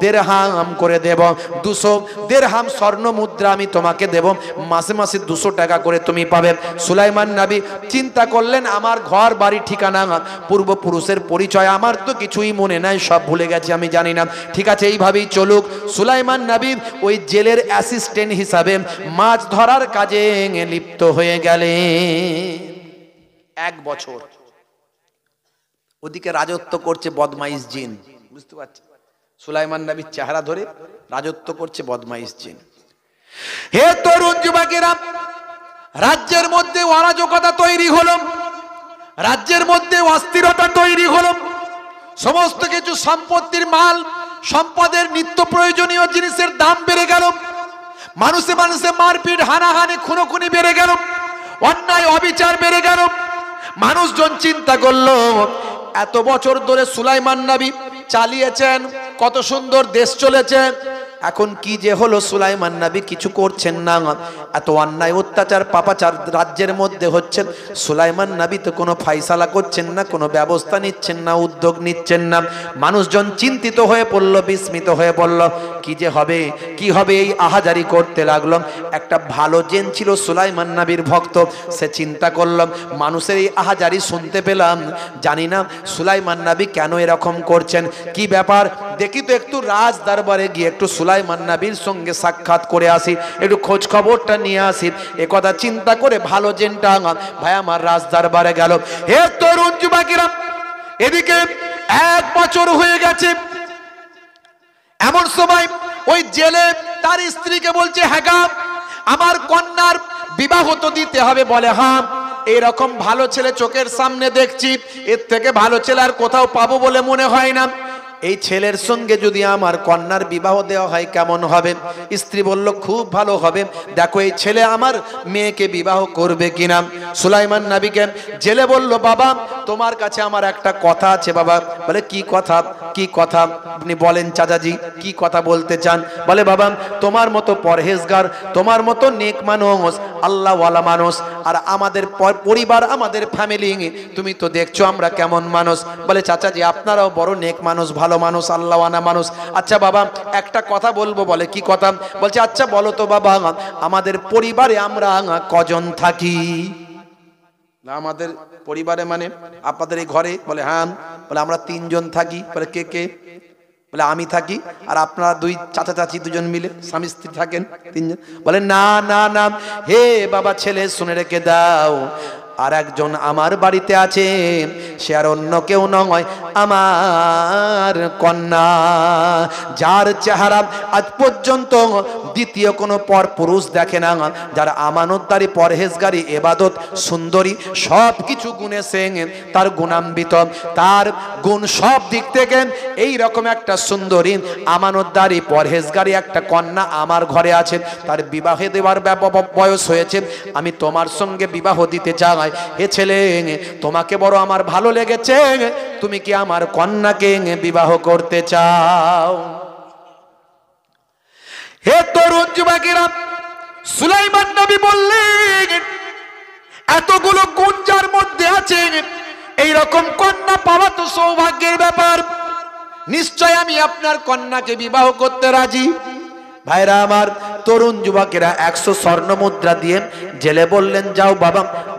দিরহাম করে দেব, 200 দিরহাম স্বর্ণ মুদ্রা আমি তোমাকে দেব, মাসে মাসে 200 টাকা করে তুমি পাবে। সুলাইমান নবী চিন্তা করলেন, আমার ঘর বাড়ি ঠিকানা, পূর্বপুরুষের পরিচয় আমার তো কিছুই মনে নাই, সব ভুলে গেছি, আমি জানি না। ঠিক আছে, এইভাবেই চলুক। সুলাইমান নবী ওই জেলের অ্যাসিস্ট্যান্ট হিসাবে মাছ ধরার কাজে লিপ্ত হয়ে গেলেন। 1 বছর ওদিকে রাজত্ব করছে বদমাইশ জিন, বুঝতে পারছেন? সুলাইমান নবীর চেহারা ধরে রাজত্ব করছে বদমাইশ জিন। হে তরুণ যুবকেরা, রাজ্যের মধ্যে অরাজকতা তৈরি হলো, রাজ্যের মধ্যে অস্থিরতা তৈরি হলো, সমস্ত কিছু সম্পত্তির মাল সম্পদের নিত্য প্রয়োজনীয় জিনিসের দাম বেড়ে গেল, মানুষে মানুষে মারপিট, হানাহানি, খুনোখুনি বেড়ে গেল, অন্যায় অবিচার বেড়ে গেল। মানুষজন চিন্তা করলো, এত বছর ধরে সুলাইমান নবী চালিয়েছেন, কত সুন্দর দেশ চলেছে, এখন কি যে হলো, সুলাইমান নবী কিছু করছেন না, এত অন্যায় অত্যাচার পাপাচার রাজ্যের মধ্যে হচ্ছে, সুলাইমান নবী তো কোনো ফাইসালা করছেন না, কোনো ব্যবস্থা নিচ্ছেন না, উদ্যোগ নিচ্ছেন না। মানুষজন চিন্তিত হয়ে পড়ল, বিস্মিত হয়ে পড়ল, কি যে হবে, কি হবে, এই আহাজারি করতে লাগলো। একটা ভালো জেন ছিল সুলাইমান নবীর ভক্ত, সে চিন্তা করলাম, মানুষের এই আহাজারি শুনতে পেলাম, জানি না সুলাইমান নবী কেন এরকম করছেন, কি ব্যাপার, দেখি তো একটু রাজ দরবারে গিয়ে একটু সুলাইমান নবীর সঙ্গে সাক্ষাৎ করে আসি, একটু খোঁজ খবরটা নিয়ে আসি। একথা চিন্তা করে ভালো জেনটা ভাই আমার রাজ দরবারে গেল। হে তরুণ যুবকেরা, এদিকে 1 বছর হয়ে গেছে। এমন সময় ওই জেলে তার স্ত্রীকে বলছে, হ্যাঁ গা, আমার কন্যার বিবাহ তো দিতে হবে। বলে, হ্যাঁ, এরকম ভালো ছেলে চোখের সামনে দেখছি, এর থেকে ভালো ছেলে আর কোথাও পাবো বলে মনে হয় না, এই ছেলের সঙ্গে যদি আমার কন্যার বিবাহ দেওয়া হয় কেমন হবে? স্ত্রী বলল, খুব ভালো হবে, দেখো এই ছেলে আমার মেয়েকে বিবাহ করবে কিনা। সুলাইমান নবীকে জেলে বলল, বাবা তোমার কাছে আমার একটা কথা আছে। বাবা বলে, কি কথা? কি কথা আপনি বলেন চাচাজি, কি কথা বলতে চান? বলে, বাবা তোমার মতো পরহেজগার, তোমার মতো নেক মানুষ, আল্লাহওয়ালা মানুষ, আর আমাদের পরিবার, আমাদের ফ্যামিলি তুমি তো দেখছো আমরা কেমন মানুষ। বলে, চাচাজি আপনারাও বড় নেক মানুষ, ভালো মানুষ, আল্লাহওয়ালা মানুষ। আচ্ছা বাবা একটা কথা বলবো। বলে, কি কথা? বলছে, আচ্ছা বলো তো বাবা, আমাদের পরিবারে আমরা কজন থাকি? আমাদের পরিবারে মানে আপনাদের এই ঘরে? বলে, হ্যাঁ। বলে, আমরা 3 জন থাকি। বলে, কে কে? বলে, আমি থাকি, আর আপনারা 2 চাচা চাচি 2 জন মিলে স্বামী স্ত্রী থাকেন 3 জন। বলে, না না না, হে বাবা ছেলে শুনে রেখে দাও, আর একজন আমার বাড়িতে আছে, সে আর অন্য কেউ নয়, আমার কন্যা, যার চেহারা আজ পর্যন্ত দ্বিতীয় কোনো পর পুরুষ দেখে না, যার আমানতদারি, পরহেজগারি, ইবাদত, সুন্দরী, সব কিছু গুণে সে তার গুণান্বিত, তার গুণ সব দিক থেকে এই রকম একটা সুন্দরী, আমানতদারি, পরহেজগারি একটা কন্যা আমার ঘরে আছে, তার বিবাহে দেওয়ার বয়স হয়েছে, আমি তোমার সঙ্গে বিবাহ দিতে চাই। হে ছেলে, তোমাকে বড় আমার ভালো লেগেছে, তুমি কি আমার কন্যাকে বিবাহ করতে চাও? হে তরুণ যুবকেরা, সুলাইমান নবী বললেন, এতগুলো গুণ যার মধ্যে আছে, এই রকম কন্যা পাওয়া তো সৌভাগ্যের ব্যাপার। নিশ্চয় আমি আপনার কন্যাকে বিবাহ করতে রাজি। ভাইরা আমার, তরুণ যুবকেরা 100 স্বর্ণ মুদ্রা দিয়ে জেলে বললেন,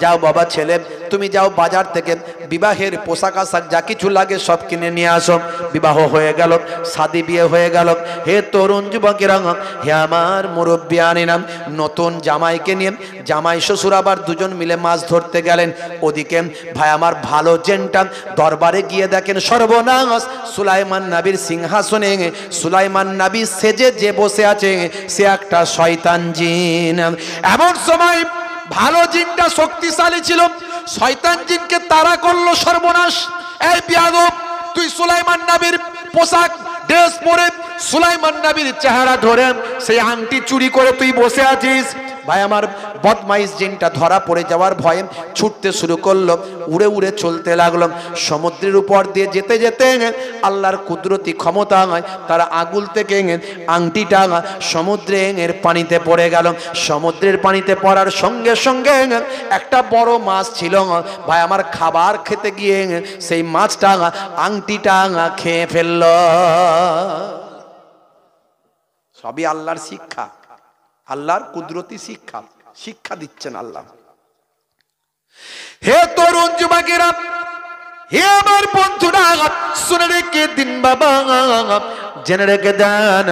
যাও বাবা ছেলে, তুমি যাও বাজার থেকে বিবাহের পোশাক আশাক যা কিছু লাগে সব কিনে নিয়ে আসো। বিবাহ হয়ে গেল, শাদী বিয়ে হয়ে গেল। হে তরুণ যুবকেরা, হে আমার মুরব্বিয়ানেরা, নতুন জামাইকে নিয়ে জামাই শ্বশুর আবার দুজন মিলে মাছ ধরতে গেলেন। ওদিকে ভাই আমার ভালো জেনটা দরবারে গিয়ে দেখেন সর্বনাশ, সুলাইমান নবীর সিংহাসনে সুলাইমান নবী সেজে যে বসে আছে সে একটা শয়তান জিন। এমন সময় ভালো জিনটা শক্তিশালী ছিল, শয়তান জিনকে তাড়া করলো। সর্বনাশ, এই বিয়াদব, তুই সুলাইমান নবীর পোশাক ড্রেস পরে সুলাইমান নবীর চেহারা ধরে সেই আংটি চুরি করে তুই বসে আছিস। ভাই আমার, বদমাইশ জিনটা ধরা পড়ে যাওয়ার ভয়ে ছুটতে শুরু করলো, উড়ে উড়ে চলতে লাগলো। সমুদ্রের উপর দিয়ে যেতে যেতে আল্লাহর কুদরতি ক্ষমতা তার আঙুল থেকে আংটিটা সমুদ্রের পানিতে পড়ে গেল। সমুদ্রের পানিতে পড়ার সঙ্গে সঙ্গে একটা বড় মাছ ছিল। ভাই আমার, খাবার খেতে গিয়ে সেই মাছটা আংটিটা খেয়ে ফেলল। সবই আল্লাহর শিক্ষা, আল্লাহর কুদরতি শিক্ষা দিচ্ছেন আল্লাহ। হে তরুণ যুবকেরা, হে আমার বন্ধুরা, শুনে রেখে দিন বাবা, জেনে রেখে দেন।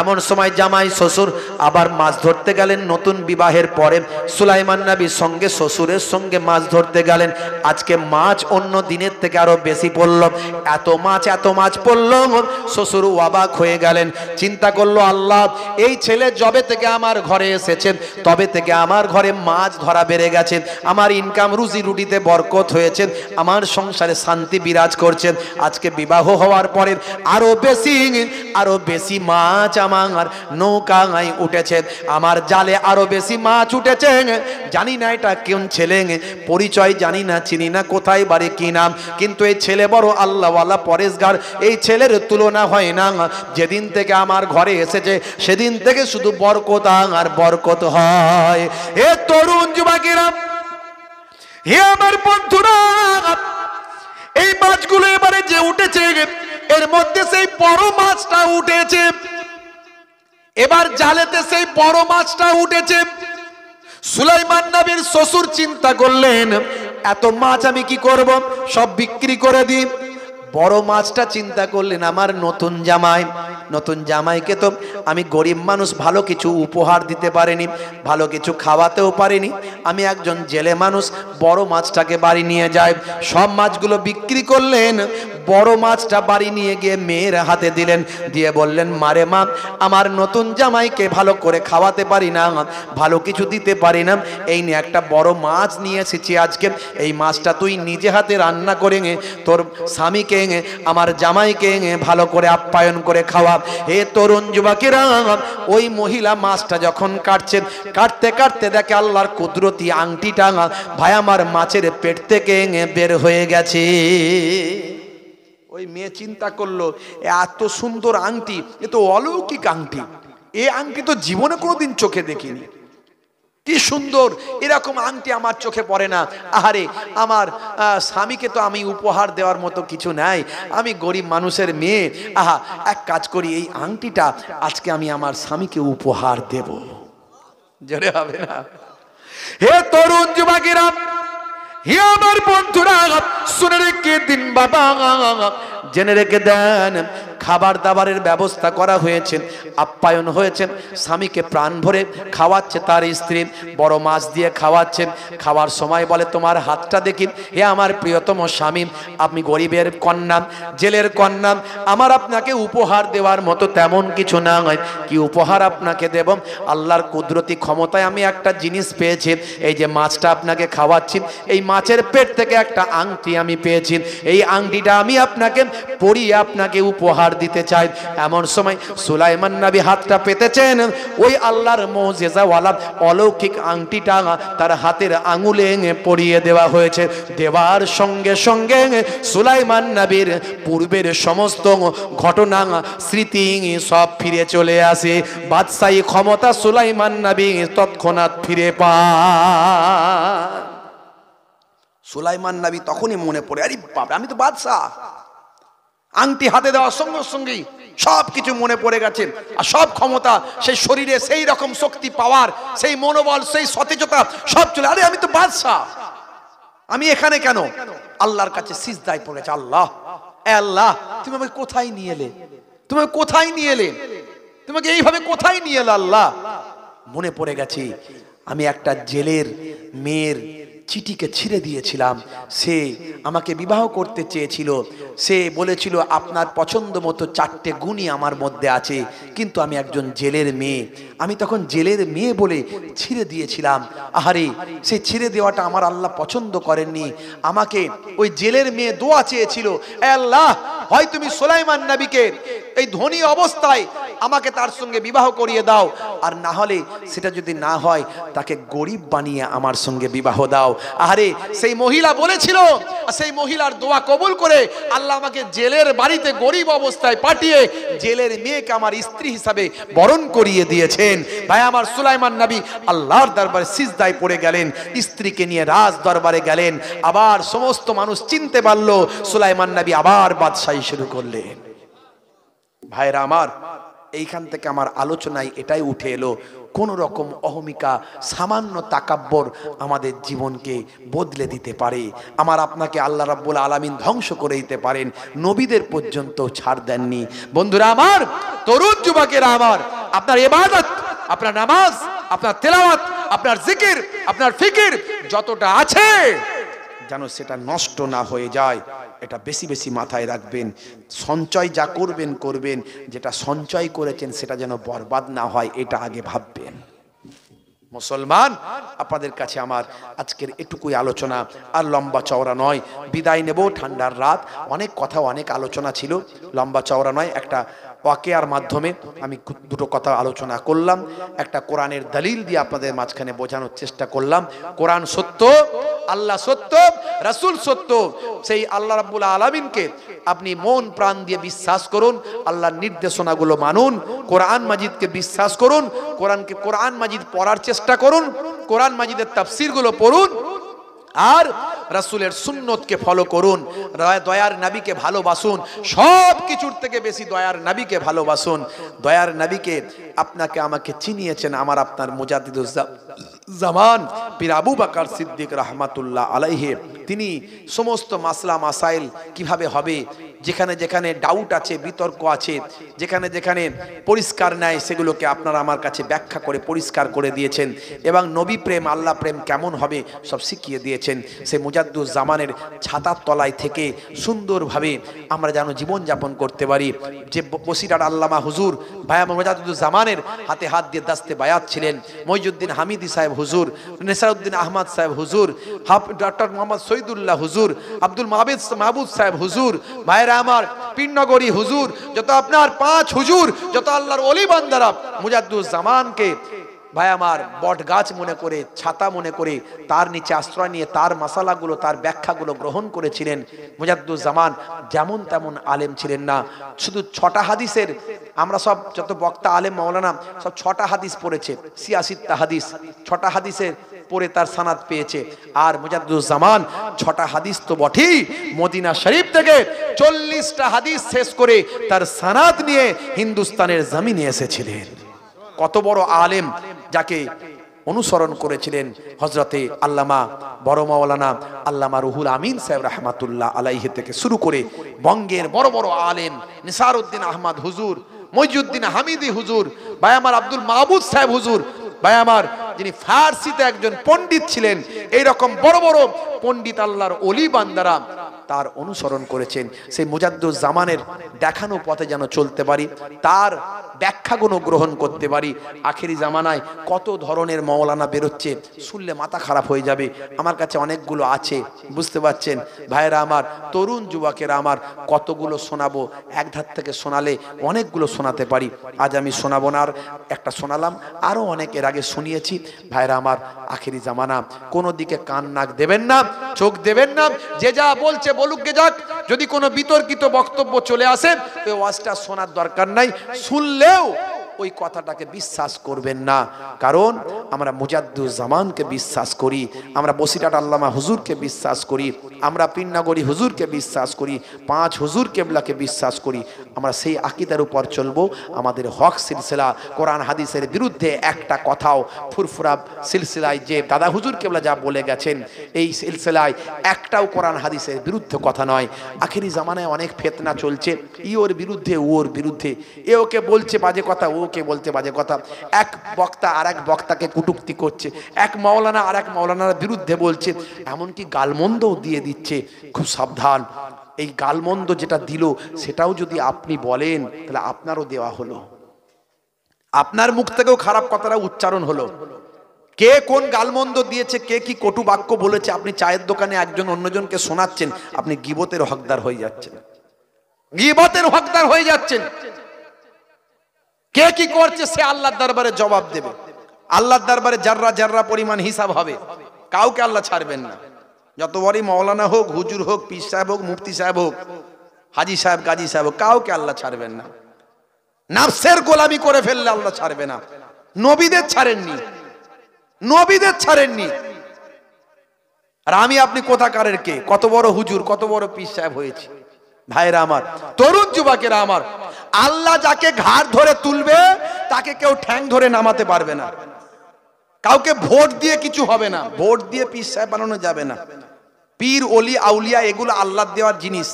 এমন সময় জামাই শ্বশুর আবার মাছ ধরতে গেলেন। নতুন বিবাহের পরে সুলাইমান নবী সঙ্গে শ্বশুরের সঙ্গে মাছ ধরতে গেলেন। আজকে মাছ অন্য দিনের থেকে আরো বেশি পড়ল। এত মাছ পড়ল, শ্বশুর অবাক হয়ে গেলেন। চিন্তা করলো, আল্লাহ, এই ছেলে যবে থেকে আমার ঘরে এসেছেন তবে থেকে আমার ঘরে মাছ ধরা বেড়ে গেছে, আমার ইনকাম রুজি রুটিতে বরকত হয়েছে, আমার সংসারে শান্তি বিরাজ করছেন। আজকে বিবাহ হওয়ার পরে আরো বেশি মাছ আমার নৌকায় উঠেছে, আমার জালে আরো বেশি মাছ উঠেছে। জানি না এটা কোন ছেলে, পরিচয় জানি না, চিনি না, কোথায় বাড়ি কি নাম, কিন্তু এই ছেলে বড় আল্লাহওয়ালা পরেশগার। এই ছেলের তুলনা হয় না। যেদিন থেকে আমার ঘরে এসেছে সেদিন থেকে শুধু বরকত আর বরকত হয়। হে তরুণ যুবকেরা, হে আমার বন্ধুরা, এই মাছগুলো এবারে যে উঠেছে এর মধ্যে সেই বড় মাছটা উঠেছে। এবার জালেতে সেই বড় মাছটা উঠেছে। সুলাইমান নবীর শ্বশুর চিন্তা করলেন, এত মাছ আমি কি করব, সব বিক্রি করে দিই। বড় মাছটা চিন্তা করলেন, আমার নতুন জামাইকে তো আমি গরিব মানুষ, ভালো কিছু উপহার দিতে পারিনি, ভালো কিছু খাওয়াতেও পারিনি। আমি একজন জেলে মানুষ, বড় মাছটাকে বাড়ি নিয়ে যাই। সব মাছগুলো বিক্রি করলেন, বড় মাছটা বাড়ি নিয়ে গিয়ে মেয়ের হাতে দিলেন, দিয়ে বললেন, মারে মা, আমার নতুন জামাইকে ভালো করে খাওয়াতে পারি না, ভালো কিছু দিতে পারি না, এই নিয়ে একটা বড় মাছ নিয়ে এসেছি আজকে। এই মাছটা তুই নিজে হাতে রান্না করে তোর স্বামীকে, আমার জামাইকে ভালো করে আপ্যায়ন করে খাওয়া। হে তরুণ যুবকেরা, ওই মহিলা মাছটা যখন কাটতে কাটতে দেখে আল্লাহর কুদরতি আংটিটা ভাই আমার মাছের পেট থেকে বের হয়ে গেছে। ওই মেয়ে চিন্তা করলো, এত সুন্দর আংটি, এ তো অলৌকিক আংটি, এই আংটি তো জীবনে কোনোদিন চোখে দেখিনি। কি সুন্দর, এরকম আংটি আমার চোখে পড়ে না। আহারে, আমার স্বামীকে তো আমি উপহার দেওয়ার মতো কিছু নাই, আমি গরিব মানুষের মেয়ে। আহা, এক কাজ করি, এই আংটিটা আজকে আমি আমার স্বামীকে উপহার দেব। জোরে হবে না? হে তরুণ যুবকেরা, হে আমার বন্ধুরা, শুনে রেখে দিন বাবা, জেনে রেখে দেন, খাবার দাবারের ব্যবস্থা করা হয়েছে, আপ্যায়ন হয়েছে, স্বামীকে প্রাণ ভরে খাওয়াচ্ছে তার স্ত্রী, বড় মাছ দিয়ে খাওয়াচ্ছেন। খাওয়ার সময় বলে, তোমার হাতটা দেখি। হে আমার প্রিয়তম স্বামী, আপনি গরিবের কন্যা, জেলের কন্যা, আমার আপনাকে উপহার দেওয়ার মতো তেমন কিছু না হয়, কি উপহার আপনাকে দেব? আল্লাহর কুদরতি ক্ষমতায় আমি একটা জিনিস পেয়েছি, এই যে মাছটা আপনাকে খাওয়াচ্ছি, এই মাছের পেট থেকে একটা আংটি আমি পেয়েছি, এই আংটিটা আমি আপনাকে পরিয়ে আপনাকে উপহার দিতে চাই। এমন সময় সুলাইমান নবী হাতটা পেতেছেন, ওই আল্লাহর মুজিজাওয়ালা অলৌকিক আংটিটা তার হাতের আঙুলে পরিয়ে দেওয়া হয়েছে। দেওয়ার সঙ্গে সঙ্গে সুলাইমান নবীর পূর্বের সমস্ত ঘটনা স্মৃতি সব ফিরে চলে আসে। বাদশাহী ক্ষমতা সুলাইমান নবী তৎক্ষণাৎ ফিরে পান। সুলাইমান নবী তখনই মনে পড়ে, আরে বাপ, আমি তো বাদশাহ। আংটি হাতে দেওয়ার সঙ্গে সঙ্গেই সব কিছু মনে পড়ে গেছে, আর সব ক্ষমতা সেই শরীরে, সেই রকম শক্তি, পাওয়ার, সেই মনোবল, সেই সতেজতা সব চলে, আরে আমি তো বাদশাহ, আমি এখানে কেন? আল্লাহর কাছে সিজদায় পড়েছে, আল্লাহ, আল্লাহ তুমি আমাকে কোথায় নিয়ে এলে, তুমি কোথায় নিয়ে এলে, তোমাকে এইভাবে কোথায় নিয়ে এলে আল্লাহ? মনে পড়ে গেছে আমি একটা জেলের মেয়ের চিঠিকে ছিঁড়ে দিয়েছিলাম, সে আমাকে বিবাহ করতে চেয়েছিল, সে বলেছিল আপনার পছন্দ মতো 4টে গুণই আমার মধ্যে আছে, কিন্তু আমি একজন জেলের মেয়ে, আমি তখন জেলের মেয়ে বলে ছিঁড়ে দিয়েছিলাম। আহারে, সে ছিঁড়ে দেওয়াটা আমার আল্লাহ পছন্দ করেননি, আমাকে ওই জেলের মেয়ে দোয়া চেয়েছিল, এ আল্লাহ, হয় তুমি সুলাইমান নবীকে এই ধনী অবস্থায় আমাকে তার সঙ্গে বিবাহ করিয়ে দাও, আর না হলে সেটা যদি না হয় তাকে গরিব বানিয়ে আমার সঙ্গে বিবাহ দাও। আরে সেই মহিলা বলেছিল, সেই মহিলার দোয়া কবুল করে আল্লাহ আমাকে জেলের বাড়িতে গরিব অবস্থায় পাঠিয়ে জেলের মেয়েকে আমার স্ত্রী হিসাবে বরণ করিয়ে দিয়েছেন। ভাই আমার, সুলাইমান নবী আল্লাহর দরবারে সিজদায় পড়ে গেলেন, স্ত্রীকে নিয়ে রাজ দরবারে গেলেন, আবার সমস্ত মানুষ চিনতে পারল, সুলাইমান নবী আবার বাদশাহী শুরু করলেন। ভাইরা আমার, এইখান থেকে আমার আলোচনায় এটাই উঠে এলো, কোন রকম অহমিকা, সামান্য তাকাব্বর আমাদের জীবনকে বদলে দিতে পারে। আমার আপনাকে আল্লাহ রাব্বুল আলামিন ধ্বংস করে দিতে পারেন, নবীদের পর্যন্ত ছাড় দেননি। বন্ধুরা আমার, তরুণ যুবকেরা আমার, আপনার ইবাদত, আপনার নামাজ, আপনার তেলাওয়াত, আপনার জিকির, আপনার ফিকির যতটা আছে যেন সেটা নষ্ট না হয়ে যায়, এটা বেশি বেশি মাথায় রাখবেন। সঞ্চয় যা করবেন করবেন, যেটা সঞ্চয় করেছেন সেটা যেন বরবাদ না হয়, এটা আগে ভাববেন। মুসলমান, আপনাদের কাছে আমার আজকের এটুকুই আলোচনা, আর লম্বা চওড়া নয়, বিদায় নেব। ঠান্ডার রাত, অনেক কথা, অনেক আলোচনা ছিল, লম্বা চওড়া নয়, একটা ওয়াকিয়ার মাধ্যমে আমি দুটো কথা আলোচনা করলাম, একটা কোরআনের দলিল দিয়ে আপনাদের মাঝখানে বোঝানোর চেষ্টা করলাম। কোরআন সত্য, আল্লাহ সত্য, রাসূল সত্য, সেই আল্লাহ রাব্বুল আলামিনকে আপনি মন প্রাণ দিয়ে বিশ্বাস করুন, আল্লাহর নির্দেশনাগুলো মানুন, কোরআন মাজিদকে বিশ্বাস করুন, কোরআন মাজিদ পড়ার চেষ্টা করুন, কোরআন মাজিদের তাফসীরগুলো পড়ুন, আর রাসূলের সুন্নতকে ফলো করুন, দয়ার নবীকে ভালোবাসুন, সব কিছুর থেকে বেশি দয়ার নবীকে ভালোবাসুন। দয়ার নবীকে আপনাকে আমাকে চিনিয়েছেন আমার আপনার মুজাদ্দিদুজ জামান পীর আবু বকর সিদ্দিক রাহমাতুল্লাহ আলাইহি। তিনি সমস্ত মাসলা মাসাইল কিভাবে হবে, যেখানে যেখানে ডাউট আছে, বিতর্ক আছে, যেখানে যেখানে পরিষ্কার নাই, সেগুলোকে আপনারা আমার কাছে ব্যাখ্যা করে পরিষ্কার করে দিয়েছেন, এবং নবী প্রেম, আল্লাহ প্রেম কেমন হবে সব শিখিয়ে দিয়েছেন। সে মুজাদ্দুজ জামানের ছাতার তলায় থেকে সুন্দরভাবে আমরা যেন জীবনযাপন করতে পারি। যে বসিরার আল্লামা হুজুর ভাই মুজাদ্দুজ জামানের হাতে হাত দিয়ে দাস্তে বায়াত ছিলেন, মইজুদ্দিন হামিদি সাহেব হুজুর, নেসারউদ্দিন আহমদ সাহেব হুজুর, ডক্টর মোহাম্মদ শহীদুল্লাহ হুজুর, আব্দুল মাহবুব সাহেব হুজুর, ভাইরা আমার পীরনগরী হুজুর, যত আপনার 5 হুজুর, যত আল্লাহর ওলি বান্দারা মুজাদ্দুজ জামানকে ভাই আমার বট গাছ মনে করে, ছাতা মনে করে তার নিচে আশ্রয় নিয়ে তার মাসালাগুলো, তার ব্যাখ্যাগুলো গ্রহণ করেছিলেন। মুজাদ্দুজ জামান যেমন তেমন আলেম ছিলেন না, শুধু 6টা হাদিসের, আমরা সব যত বক্তা আলেম মাওলানা সব 6টা হাদিস পড়েছে, 86টা হাদিস, 6টা হাদিসের পড়ে তার সানাদ পেয়েছে। আর মুজাদ্দুজ জামান 6টা হাদিস তো বটেই, মদিনা শরীফ থেকে 40টা হাদিস শেষ করে তার সানাদ নিয়ে হিন্দুস্তানের জমিনে এসেছিলেন। কত বড় আলেম, যাকে অনুসরণ করেছিলেন হযরতে আল্লামা বড় মাওলানা আল্লামা রুহুল আমিন সাহেব রাহমাতুল্লাহ আলাইহি থেকে শুরু করে বঙ্গের বড় বড় আলেম নিসারউদ্দিন আহমদ হুজুর, মইজুদ্দিন হামিদি হুজুর, ভাই আমার আব্দুল মাহবুব সাহেব হুজুর, ভাই আমার যিনি ফার্সিতে একজন পণ্ডিত ছিলেন, এই রকম বড় বড় পণ্ডিত আল্লাহর ওলি বান্দারা তার অনুসরণ করেছেন। সেই মুজাদ্দুজ জামানের দেখানো পথে যেন চলতে পারি, তার ব্যাখ্যাগুলো গ্রহণ করতে পারি। আখেরি জামানায় কত ধরনের মাওলানা বেরোচ্ছে, শুনলে মাথা খারাপ হয়ে যাবে। আমার কাছে অনেকগুলো আছে, বুঝতে পারছেন ভাইরা আমার, তরুণ যুবকেরা আমার, কতগুলো শোনাবো, এক ধার থেকে শোনালে অনেকগুলো শোনাতে পারি। আজ আমি শোনাবো না, আর একটা শোনালাম, আরো অনেক এর আগে শুনিয়েছি। ভাইরা আমার, আখেরি জামানা, কোনো দিকে কান নাক দেবেন না, চোখ দেবেন না, যে যা বলছে বলুক গে যাক। যদি কোনো বিতর্কিত বক্তব্য চলে আসে, ওই ওয়াজটা শোনার দরকার নাই, শুনলেও ওই কথাটাকে বিশ্বাস করবেন না। কারণ আমরা মুজাদ্দুজ্জামানকে বিশ্বাস করি, আমরা বসিরহাট আল্লামা হুজুরকে বিশ্বাস করি, আমরা পীরনগরী হুজুরকে বিশ্বাস করি, 5 হুজুর কেবলাকে বিশ্বাস করি। আমরা সেই আকীদার উপর চলবো। আমাদের হক সিলসিলা কোরআন হাদিসের বিরুদ্ধে একটা কথাও ফুরফুরা সিলসিলায় যে দাদা হুজুর কেবলা যা বলে গেছেন, এই সিলসিলায় একটাও কোরআন হাদিসের বিরুদ্ধে কথা নয়। আখেরি জামানায় অনেক ফিতনা চলছে, ওর বিরুদ্ধে ওর বিরুদ্ধে, এ ওকে বলছে বাজে কথা, ওকে বলতে বাজে কথা, এক বক্তা আর এক বক্তাকে কটূক্তি করছে, এক মাওলানা আর এক মাওলানার বিরুদ্ধে বলছে, এমনকি গালমন্দও দিয়ে দিচ্ছে। খুব সাবধান, এই গালমন্দ যেটা দিল সেটাও যদি আপনি বলেন তাহলে আপনারও দেওয়া হলো, আপনার মুখ থেকেও খারাপ কথাটা উচ্চারণ হলো। কে কোন গালমন্দ দিয়েছে, কে কি কটু বাক্য বলেছে, আপনি চায়ের দোকানে একজন অন্যজনকে শোনাচ্ছেন, আপনি গীবতের হকদার হয়ে যাচ্ছেন, গীবতের হকদার হয়ে যাচ্ছেন। কে কি করছে সে আল্লাহর দরবারে জবাব দেবে, আল্লাহর দরবারে জাররা জাররা পরিমাণ হিসাব হবে। কাউকে আল্লাহ ছাড়বেন না, যত বড়ই মাওলানা হোক, হুজুর হোক, পীর সাহেব হোক, মুফতি সাহেব হোক, হাজি সাহেব, গাজী সাহেব হোক, কাউকে আল্লাহ ছাড়বেন না। নাফসের গোলামি করে ফেললে আল্লাহ ছাড়বে না। নবীদের ছাড়েননি, নবীদের ছাড়েননি। আর আমি আপনি কোথাকারের কে, কত বড় হুজুর, কত বড় পীর সাহেব হয়েছে। ভাইরা আমার, তরুণ যুবকেরা আমার, আল্লাহ যাকে ঘাড় ধরে তুলবে তাকে কেউ ঠ্যাং ধরে নামাতে পারবে না। কাউকে ভোট দিয়ে কিছু হবে না, ভোট দিয়ে পীর সাহেব বানানো যাবে না। পীর ওলি আউলিয়া এগুলো আল্লাহর দেওয়ার জিনিস।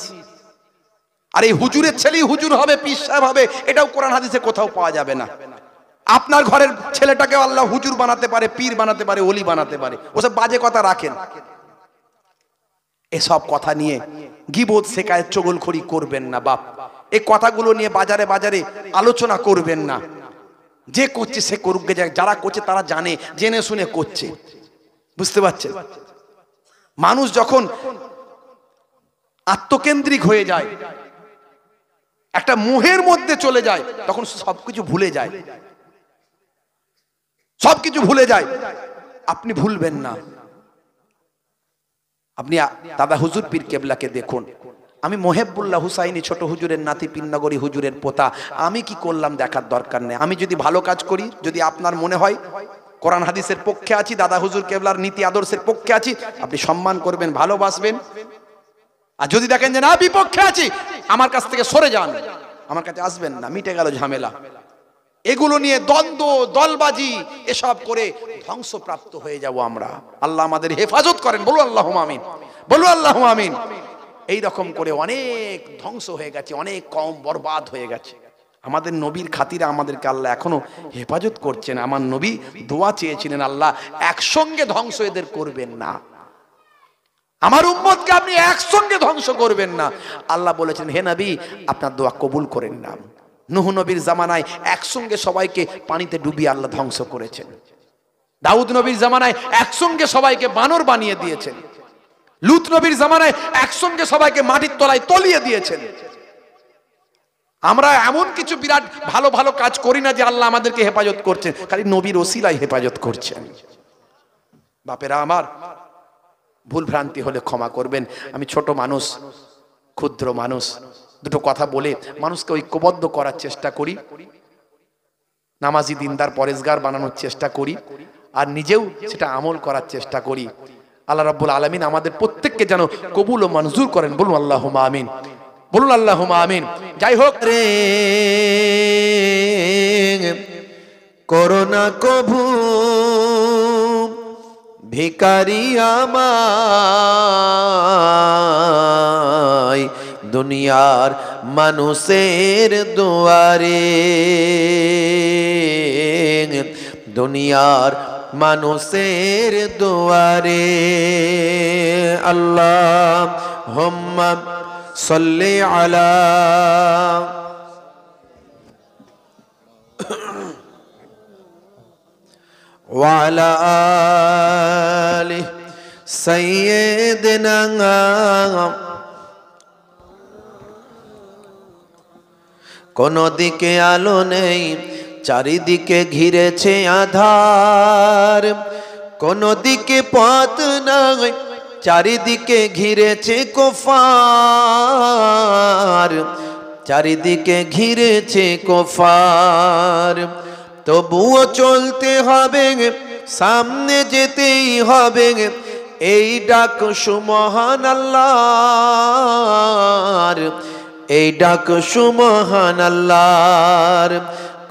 আর এই হুজুরের ছেলেই হুজুর হবে, পীর সাহেব হবে, এটাও কোরআন হাদিসে কোথাও পাওয়া যাবে না। আপনার ঘরের ছেলেটাকে আল্লাহ হুজুর বানাতে পারে, পীর বানাতে পারে, ওলি বানাতে পারে। ওসব বাজে কথা রাখেন। এসব কথা নিয়ে গীবত শেখায় চগলখড়ি করবেন না বাপ। এই কথাগুলো নিয়ে বাজারে বাজারে আলোচনা করবেন না। যে করছে সে করুক, যারা করছে তারা জানে, জেনে শুনে করছে। বুঝতে পারছেন? মানুষ যখন আত্মকেন্দ্রিক হয়ে যায়, একটা মোহের মধ্যে চলে যায়, তখন সবকিছু ভুলে যায়, সবকিছু ভুলে যায়। আপনি ভুলবেন না। আপনি দাদা হুজুর পীর কেবলাকে দেখুন। আমি মোহেবুল্লাহ হুসাইনি ছোট হুজুরের নাতি, পীরনগরী হুজুরের পোতা। আমি কি করলাম দেখার দরকার নেই। আমি যদি ভালো কাজ করি, যদি আপনার মনে হয় কোরআন হাদিসের পক্ষে আছি, দাদা হুজুর কেবলার নীতি আদর্শের পক্ষে আছি, আপনি সম্মান করবেন, ভালোবাসবেন। আর যদি দেখেন যে না বিপক্ষে আছি, আমার কাছ থেকে সরে যান, আমার কাছে আসবেন না, মিটে গেল ঝামেলা। এগুলো নিয়ে দ্বন্দ্ব, দলবাজি এসব করে ধ্বংসপ্রাপ্ত হয়ে যাব আমরা। আল্লাহ আমাদের হেফাজত করেন, বলু আল্লাহুম্মা আমিন, বলু আল্লাহুম্মা আমিন। এই রকম করে অনেক ধ্বংস হয়ে গেছে, অনেক কম বরবাদ হয়ে গেছে। আমাদের নবীর খাতিরে আমাদেরকে আল্লাহ এখনো হেফাজত করছেন। আমার নবী দোয়া চেয়েছিলেন, আল্লাহ একসঙ্গে ধ্বংস এদের করবেন না, আমার উম্মতকে আপনি একসঙ্গে ধ্বংস করবেন না। আল্লাহ বলেছেন, হে নবী আপনার দোয়া কবুল করেন না। নূহ নবীর জামানায় একসঙ্গে সবাইকে পানিতে ডুবিয়ে আল্লাহ ধ্বংস করেছেন। দাউদ নবীর জামানায় একসঙ্গে সবাইকে বানর বানিয়ে দিয়েছেন। লূত নবীর জামানায় একসঙ্গে সবাইকে মাটির তলায় তলিয়ে দিয়েছেন। আমরা এমন কিছু বিরাট ভালো ভালো কাজ করি না যে আল্লাহ আমাদেরকে হেফাজত করছেন, খালি নবীর ওসিলায় হেফাজত করছেন। বাপেরা আমার, ভুল ভ্রান্তি হলে ক্ষমা করবেন। আমি ছোট মানুষ, ক্ষুদ্র মানুষ, দুটো কথা বলে মানুষকে ঐক্যবদ্ধ করার চেষ্টা করি, নামাজি দিনদার পরেশগার বানানোর চেষ্টা করি, আর নিজেও সেটা আমল করার চেষ্টা করি। আল্লাহ রাব্বুল আলামিন আমাদের প্রত্যেককে যেন কবুল ও মঞ্জুর করেন। বলুন আল্লাহুম্মা আমিন, বলুন আল্লাহুম্মা আমিন। যাই হোক, রে করোনা কভু ভিখারি আমায় দুনিয়ার মানুষের দুয়ারে, দুনিয়ার মানুষের দুয়ারে। আল্লাহুম্মা সাল্লি আলা ওয়া আলা আলি সাইয়্যিদিনা। কোনো দিকে আলো নেই, চারিদিকে ঘিরেছে আধার। কোনো দিকে পথ নাই, চারিদিকে ঘিরেছে কুফার। চারিদিকে ঘিরেছে কুফার, তবুও চলতে হবে, সামনে যেতেই হবে, এই ডাক সুমহান আল্লাহর, এই ডাক সুমহান আল্লাহর।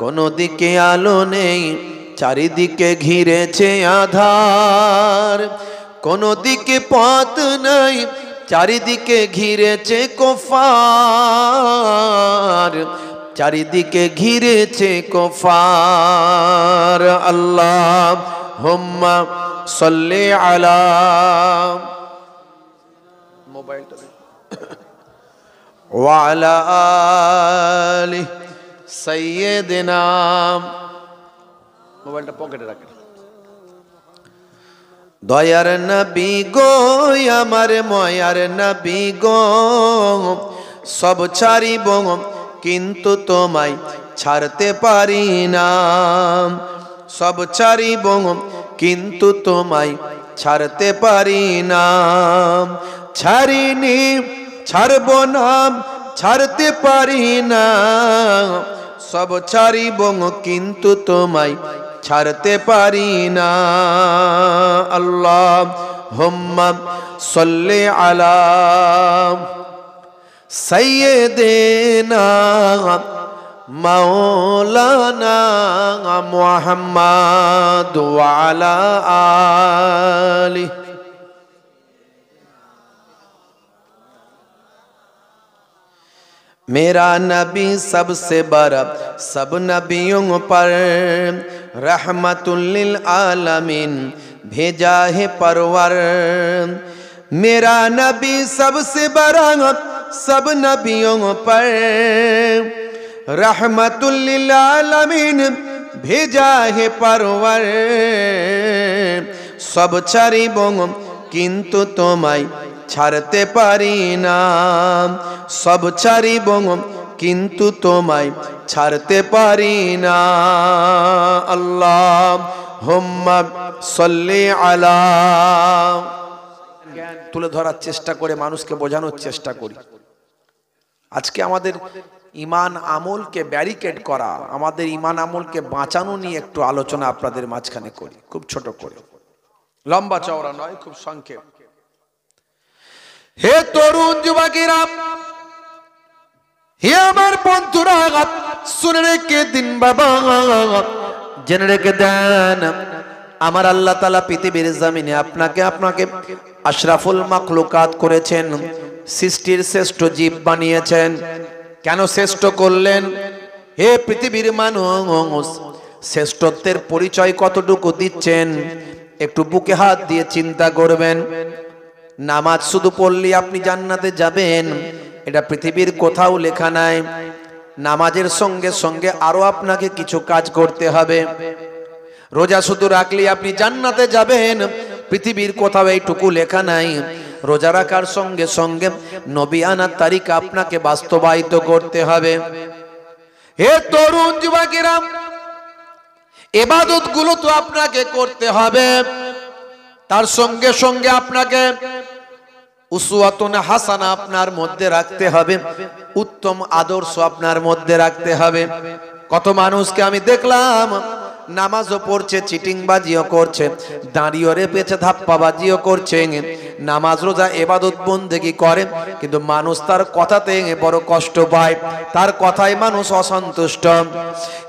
কোনো দিকে আলো নেই, চারিদিকে ঘিরেছে আধার, কোনো দিকে পথ নাই, চারিদিকে ঘিরেছে কুফার, চারিদিকে ঘিরেছে কুফার। আল্লাহুম্মা সাল্লি আলা, মোবাইলটা ওয়া আলা আলি সাইয়্যিদিনা, মোবাইলটা পকেটে রাখেন। দয়ার নবী গো আমার ময়ার নবী গো, সব ছাড়িব কিন্তু তোমায় ছাড়তে পারি না, সব ছাড়িব কিন্তু তোমায় ছাড়তে পারি না, ছাড়িনি ছাড়ব না ছাড়তে পারি না, সব ছাড়িব কিন্তু তোমায় ছাড়তে পারি না। আল্লাহুম্মা সাল্লি আলা সাইয়্যিদিনা মাওলানা মুহাম্মদ ওয়া আলা আলিহি। मेरा नबी सबसे बड़ा सब नबियों पर रहमतुल लिल आलमीन भेजा है परवर। मेरा नबी सबसे बड़ा सब नबियों पर रहमतुल लिल आलमीन भेजा है परवर। सब ছাড়িব কিন্তু তোমায় ছাড়তে পারি না, সব ছাড়িব কিন্তু তোমায় ছাড়তে পারি না। আল্লাহুম্মা সাল্লি আলা, তুলে ধরার চেষ্টা করে মানুষকে বোঝানোর চেষ্টা করি। আজকে আমাদের ইমান আমলকে ব্যারিকেড করা, আমাদের ইমান আমলকে বাঁচানো নিয়ে একটু আলোচনা আপনাদের মাঝখানে করি, খুব ছোট করে, লম্বা চওড়া নয়, খুব সংক্ষেপ। হে তরুণ যুবকেরা, হে আমার বন্ধুরা, শুনে রেখে দিন বাবা, জেনে রেখে দেন, আমার আল্লাহ তাআলা পৃথিবীর জমিনে আপনাকে আশরাফুল মাখলুকাত করেছেন, সৃষ্টির শ্রেষ্ঠ জীব বানিয়েছেন। কেন শ্রেষ্ঠ করলেন? হে পৃথিবীর মানুষ, শ্রেষ্ঠত্বের পরিচয় কতটুকু দিচ্ছেন একটু বুকে হাত দিয়ে চিন্তা করবেন। নামাজ শুধু পড়লে আপনি জান্নাতে যাবেন, এটা পৃথিবীর কোথাও লেখা নাই। নামাজের সঙ্গে সঙ্গে আরো আপনাকে কিছু কাজ করতে হবে। রোজা শুধু রাখলে আপনি জান্নাতে যাবেন, পৃথিবীর কোথাও এইটুকু লেখা নাই। রোজা রাখার সঙ্গে সঙ্গে নবিয়ানা তারিকা আপনাকে বাস্তবায়িত করতে হবে। হে তরুণ যুবকেরা, ইবাদত গুলো তো আপনাকে করতে হবে, তার সঙ্গে সঙ্গে আপনাকে উসওয়াতুন হাসানা আপনার মধ্যে রাখতে হবে, উত্তম আদর্শ আপনার মধ্যে রাখতে হবে। কত মানুষকে আমি দেখলাম নামাজও পড়ছে, চিটিংবাজিও করছে, দাঁড়িয়ে রেপেছে, ধাপ্পাবাজিও করছে, নামাজ রোজা ইবাদত বন্দেগী করে, কিন্তু মানুষ তার কথাতে বড় কষ্ট পায়, তার কথায় মানুষ অসন্তুষ্ট।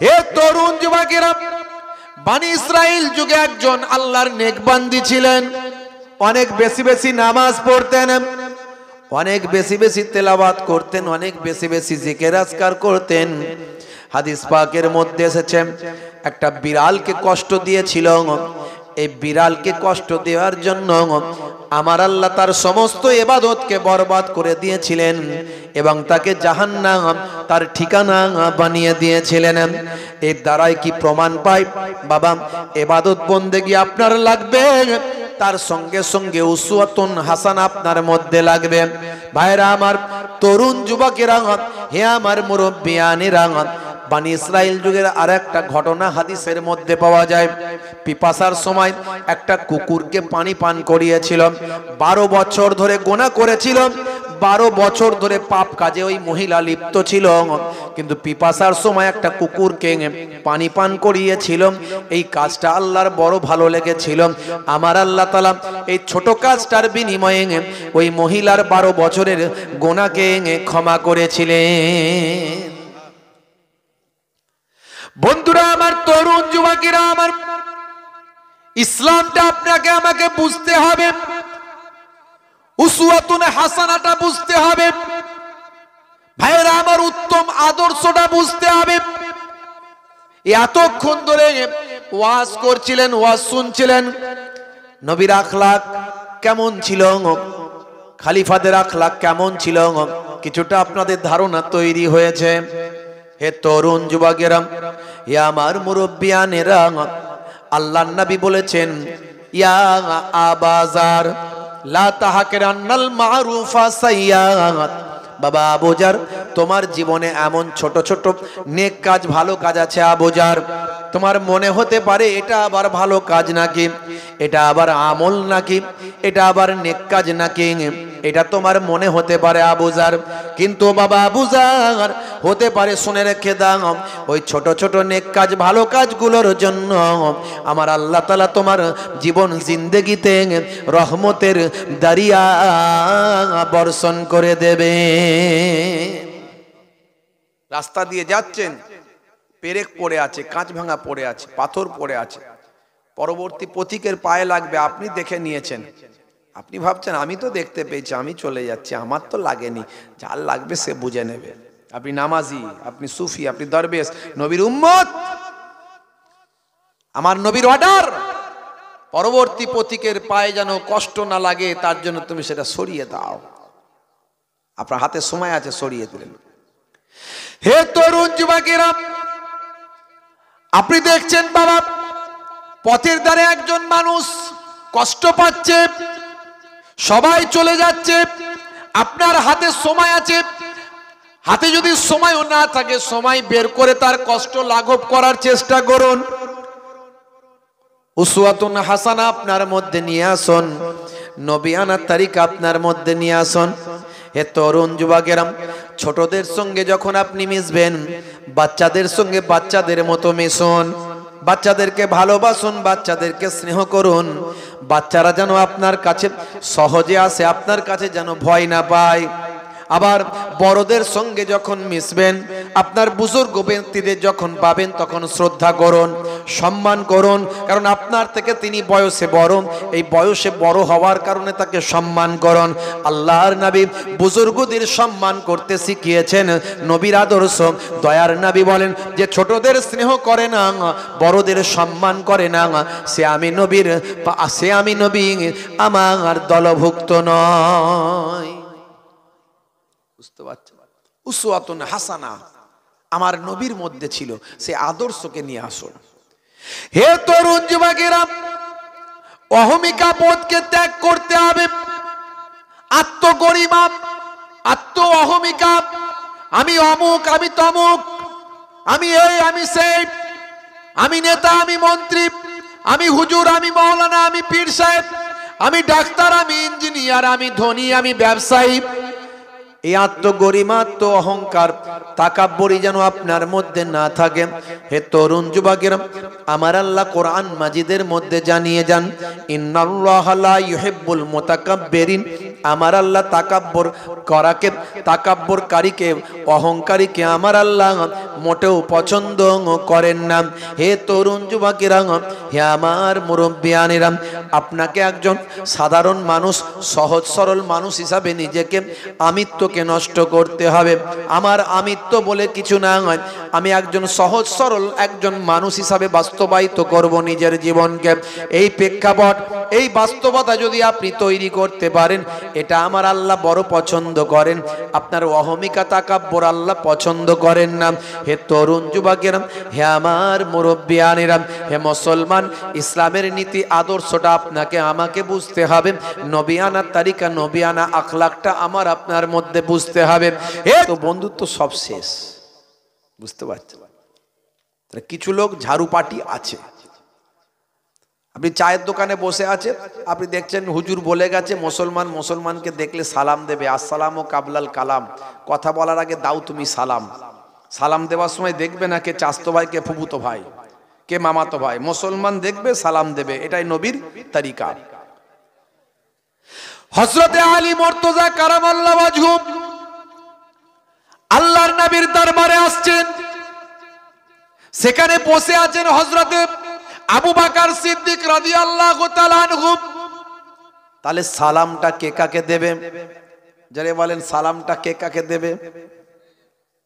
হে তরুণ যুবকেরা, বানি ইসরাইল যুগে একজন আল্লাহর নেক বান্দি ছিলেন, অনেক বেশি বেশি নামাজ পড়তেন, অনেক বেশি বেশি তেলাওয়াত করতেন, অনেক বেশি বেশি জিকির আজকার করতেন। হাদিস পাকের মধ্যে এসেছে একটা বিড়ালকে কষ্ট দিয়েছিল, এই বিড়ালকে কষ্ট দেওয়ার জন্য আমার আল্লাহ তার সমস্ত ইবাদতকে বরবাদ করে দিয়েছিলেন এবং তাকে জাহান্নাম তার ঠিকানা বানিয়ে দিয়েছিলেন। এর দ্বারাই কি প্রমাণ পাই বাবা, ইবাদত বন্দেগী আপনার লাগবে, তার সঙ্গে সঙ্গে উসওয়াতুন হাসানা আপনার মধ্যে লাগবে। ভাইরা আমার, তরুণ যুবকেরা, হে আমার মুরব্বিয়ানেরা, বানি ইসরাইল যুগের আর একটা ঘটনা হাদিসের মধ্যে পাওয়া যায়। পিপাসার সময় একটা কুকুরকে পানি পান করিয়েছিল, 12 বছর ধরে গোনা করেছিল, 12 বছর ধরে পাপ কাজে ওই মহিলা লিপ্ত ছিল, কিন্তু পিপাসার সময় একটা কুকুরকে পানি পান করিয়েছিল। এই কাজটা আল্লাহর বড় ভালো লেগেছিল। আমার আল্লাহ তাআলা এই ছোট কাজটার বিনিময়ে ওই মহিলার 12 বছরের গুনাহকে ক্ষমা করেছিলেন। বন্ধুরা আমার, তরুণ যুবকেরা আমার, ইসলামটা আপনাকে আমাকে বুঝতে হবে, উসওয়াতুন হাসানাটা বুঝতে হবে, ভাইরা আমার উত্তম আদর্শটা বুঝতে হবে। এতক্ষণ ধরে ওয়াজ করছিলেন, ওয়াজ শুনছিলেন, নবীর আখলাক কেমন ছিল, খলিফাদের আখলাক কেমন ছিল, কিছুটা আপনাদের ধারণা তৈরি হয়েছে। হে তরুণ যুবকেরা, হে আমার মুরব্বিয়ানেরা, আল্লাহর নবী বলেছেন, ইয়া আবাজার লা তাহকিরান্নাল মারুফা সাইয়্যাত। বাবা আবুজার, তোমার জীবনে এমন ছোট ছোট নেক কাজ, ভালো কাজ আছে আবুজার, তোমার মনে হতে পারে এটা আবার ভালো কাজ নাকি, এটা আবার আমল নাকি, এটা আবার নেক কাজ নাকি, এটা তোমার মনে হতে পারে আবুজার। কিন্তু বাবা আবুজার, হতে পারে, শুনে রেখে দাও, ওই ছোট ছোট নেক কাজ, ভালো কাজগুলোর জন্য আমার আল্লাহ তাআলা তোমার জীবন জিন্দেগিতে রহমতের দরিয়া বর্ষণ করে দেবে। রাস্তা দিয়ে যাচ্ছেন, পেরেক পড়ে আছে, কাঁচ ভাঙা পড়ে আছে, পাথর পড়ে আছে, পরবর্তী পথিকের পায়ে লাগবে, আপনি দেখে নিয়েছেন, আপনি ভাবছেন আমি তো দেখতে পেয়েছি, আমি চলে যাচ্ছি, আমার তো লাগেনি, যার লাগবে সে বুঝে নেবে। আপনি নামাজি, আপনি সুফি, আপনি দরবেশ, নবীর উম্মত, আমার নবীর অর্ডার, পরবর্তী পথিকের পায়ে যেন কষ্ট না লাগে তার জন্য তুমি সেটা সরিয়ে দাও। আপনার হাতে সময় আছে, সরিয়ে দিলেন। হে তরুণ যুবকেরা, আপনি দেখছেন বাবা, পথের ধারে একজন মানুষ কষ্ট পাচ্ছে, সবাই চলে যাচ্ছে, আপনার হাতে সময় আছে, হাতে যদি সময়ও না থাকে, সময় বের করে তার কষ্ট লাঘব করার চেষ্টা করুন। উসওয়াতুন হাসানা আপনার মধ্যে নিয়ে আসুন, নবিয়ানা তারিখ আপনার মধ্যে নিয়ে আসুন। হে তরুণ যুবকেরা, ছোটদের সঙ্গে যখন আপনি মিশবেন, বাচ্চাদের সঙ্গে বাচ্চাদের মতো মিশুন, বাচ্চাদেরকে ভালোবাসুন, বাচ্চাদেরকে স্নেহ করুন, বাচ্চারা যেন আপনার কাছে সহজে আসে, আপনার কাছে যেন ভয় না পায়। আবার বড়দের সঙ্গে যখন মিশবেন, আপনার বুজুর্গ ব্যক্তিদের যখন পাবেন তখন শ্রদ্ধা করুন, সম্মান করুন, কারণ আপনার থেকে তিনি বয়সে বড়, এই বয়সে বড় হওয়ার কারণে তাকে সম্মান করুন। আল্লাহর নবী বুজুর্গদের সম্মান করতে শিখিয়েছেন, নবীর আদর্শ। দয়ার নবী বলেন যে ছোটদের স্নেহ করে না, বড়দের সম্মান করে না, সে আমি নবী আমার দলভুক্ত নয়। বুঝতে পারছেন? উসওয়াতুন হাসানা আমার নবীর মধ্যে ছিল, সে আদর্শকে নিয়ে আসুন। হে তরুণ যুবকেরা, অহমিকা বোধকে ত্যাগ করতে হবে। আত্মগরিমা, আত্ম অহমিকা, আমি অমুক, আমি তমুক, আমি এই, আমি সেই, আমি নেতা, আমি মন্ত্রী, আমি হুজুর, আমি মাওলানা, আমি পীর সাহেব, আমি ডাক্তার, আমি ইঞ্জিনিয়ার, আমি ধনী, আমি ব্যবসায়ী, এই আত্মগরিমা, আত্ম অহংকার, তাকাব্বুরি যেন আপনার মধ্যে না থাকে। হে তরুণ যুবকেরা, আমার আল্লাহ কোরআন মাজিদের মধ্যে জানিয়ে যান, ইন্নাল্লাহা লা ইউহিব্বুল মুতাকাব্বিরিন, আমার আল্লাহ তাকাব্বুর করাকে, তাকাব্বুরকারীকে, অহংকারীকে আমার আল্লাহ মোটেও পছন্দ করেন না। হে তরুণ যুবকেরা, হে আমার মুরব্বিয়ানেরা, আপনাকে একজন সাধারণ মানুষ, সহজ সরল মানুষ হিসাবে নিজেকে আমিত্বকে নষ্ট করতে হবে। আমার আমিত্ব বলে কিছু না হয়, আমি একজন সহজ সরল একজন মানুষ হিসাবে বাস্তবায়িত করব নিজের জীবনকে। এই প্রেক্ষাপট, এই বাস্তবতা যদি আপনি তৈরি করতে পারেন, এটা আমার আল্লাহ বড় পছন্দ করেন। আপনার অহমিকা, তাকাব্বুর আল্লাহ পছন্দ করেন না। হে তরুণ যুবকেরা, হে আমার মুরব্বিয়ানেরা, হে মুসলমান, ইসলামের নীতি আদর্শটা আপনাকে আমাকে বুঝতে হবে। নবিয়ানা তারিকা, নবিয়ানা আখলাকটা আমার আপনার মধ্যে বুঝতে হবে। তো বন্ধুত্ব সব শেষ, বুঝতে পারছেন? কিছু লোক ঝাড়ু পাটি আছে, আপনি চায়ের দোকানে বসে আছে, আপনি দেখছেন হুজুর বলে গেছে মুসলমানকে দেখলে সালাম দেবে, আসসালামু কাবলাল কালাম, কথা বলার আগে দাও তুমি সালাম। সালাম দেওয়ার সময় দেখবে না কে চাস্তো ভাই, কে ফুফুতো ভাই, কে মামাতো ভাই, মুসলমান দেখবে সালাম দেবে, এটাই নবীর তরিকা। হযরতে আলী মুর্তজা কারামাল্লাহু ওয়াজহু আল্লাহর নবীর দরবারে আসছেন, সেখানে বসে আছেন হযরতে আবু বকর সিদ্দিক রাদিয়াল্লাহু তাআলা আনহু। তাহলে সালামটা কে কাকে দেবে? যারা বলেন সালামটা কে কাকে দেবে?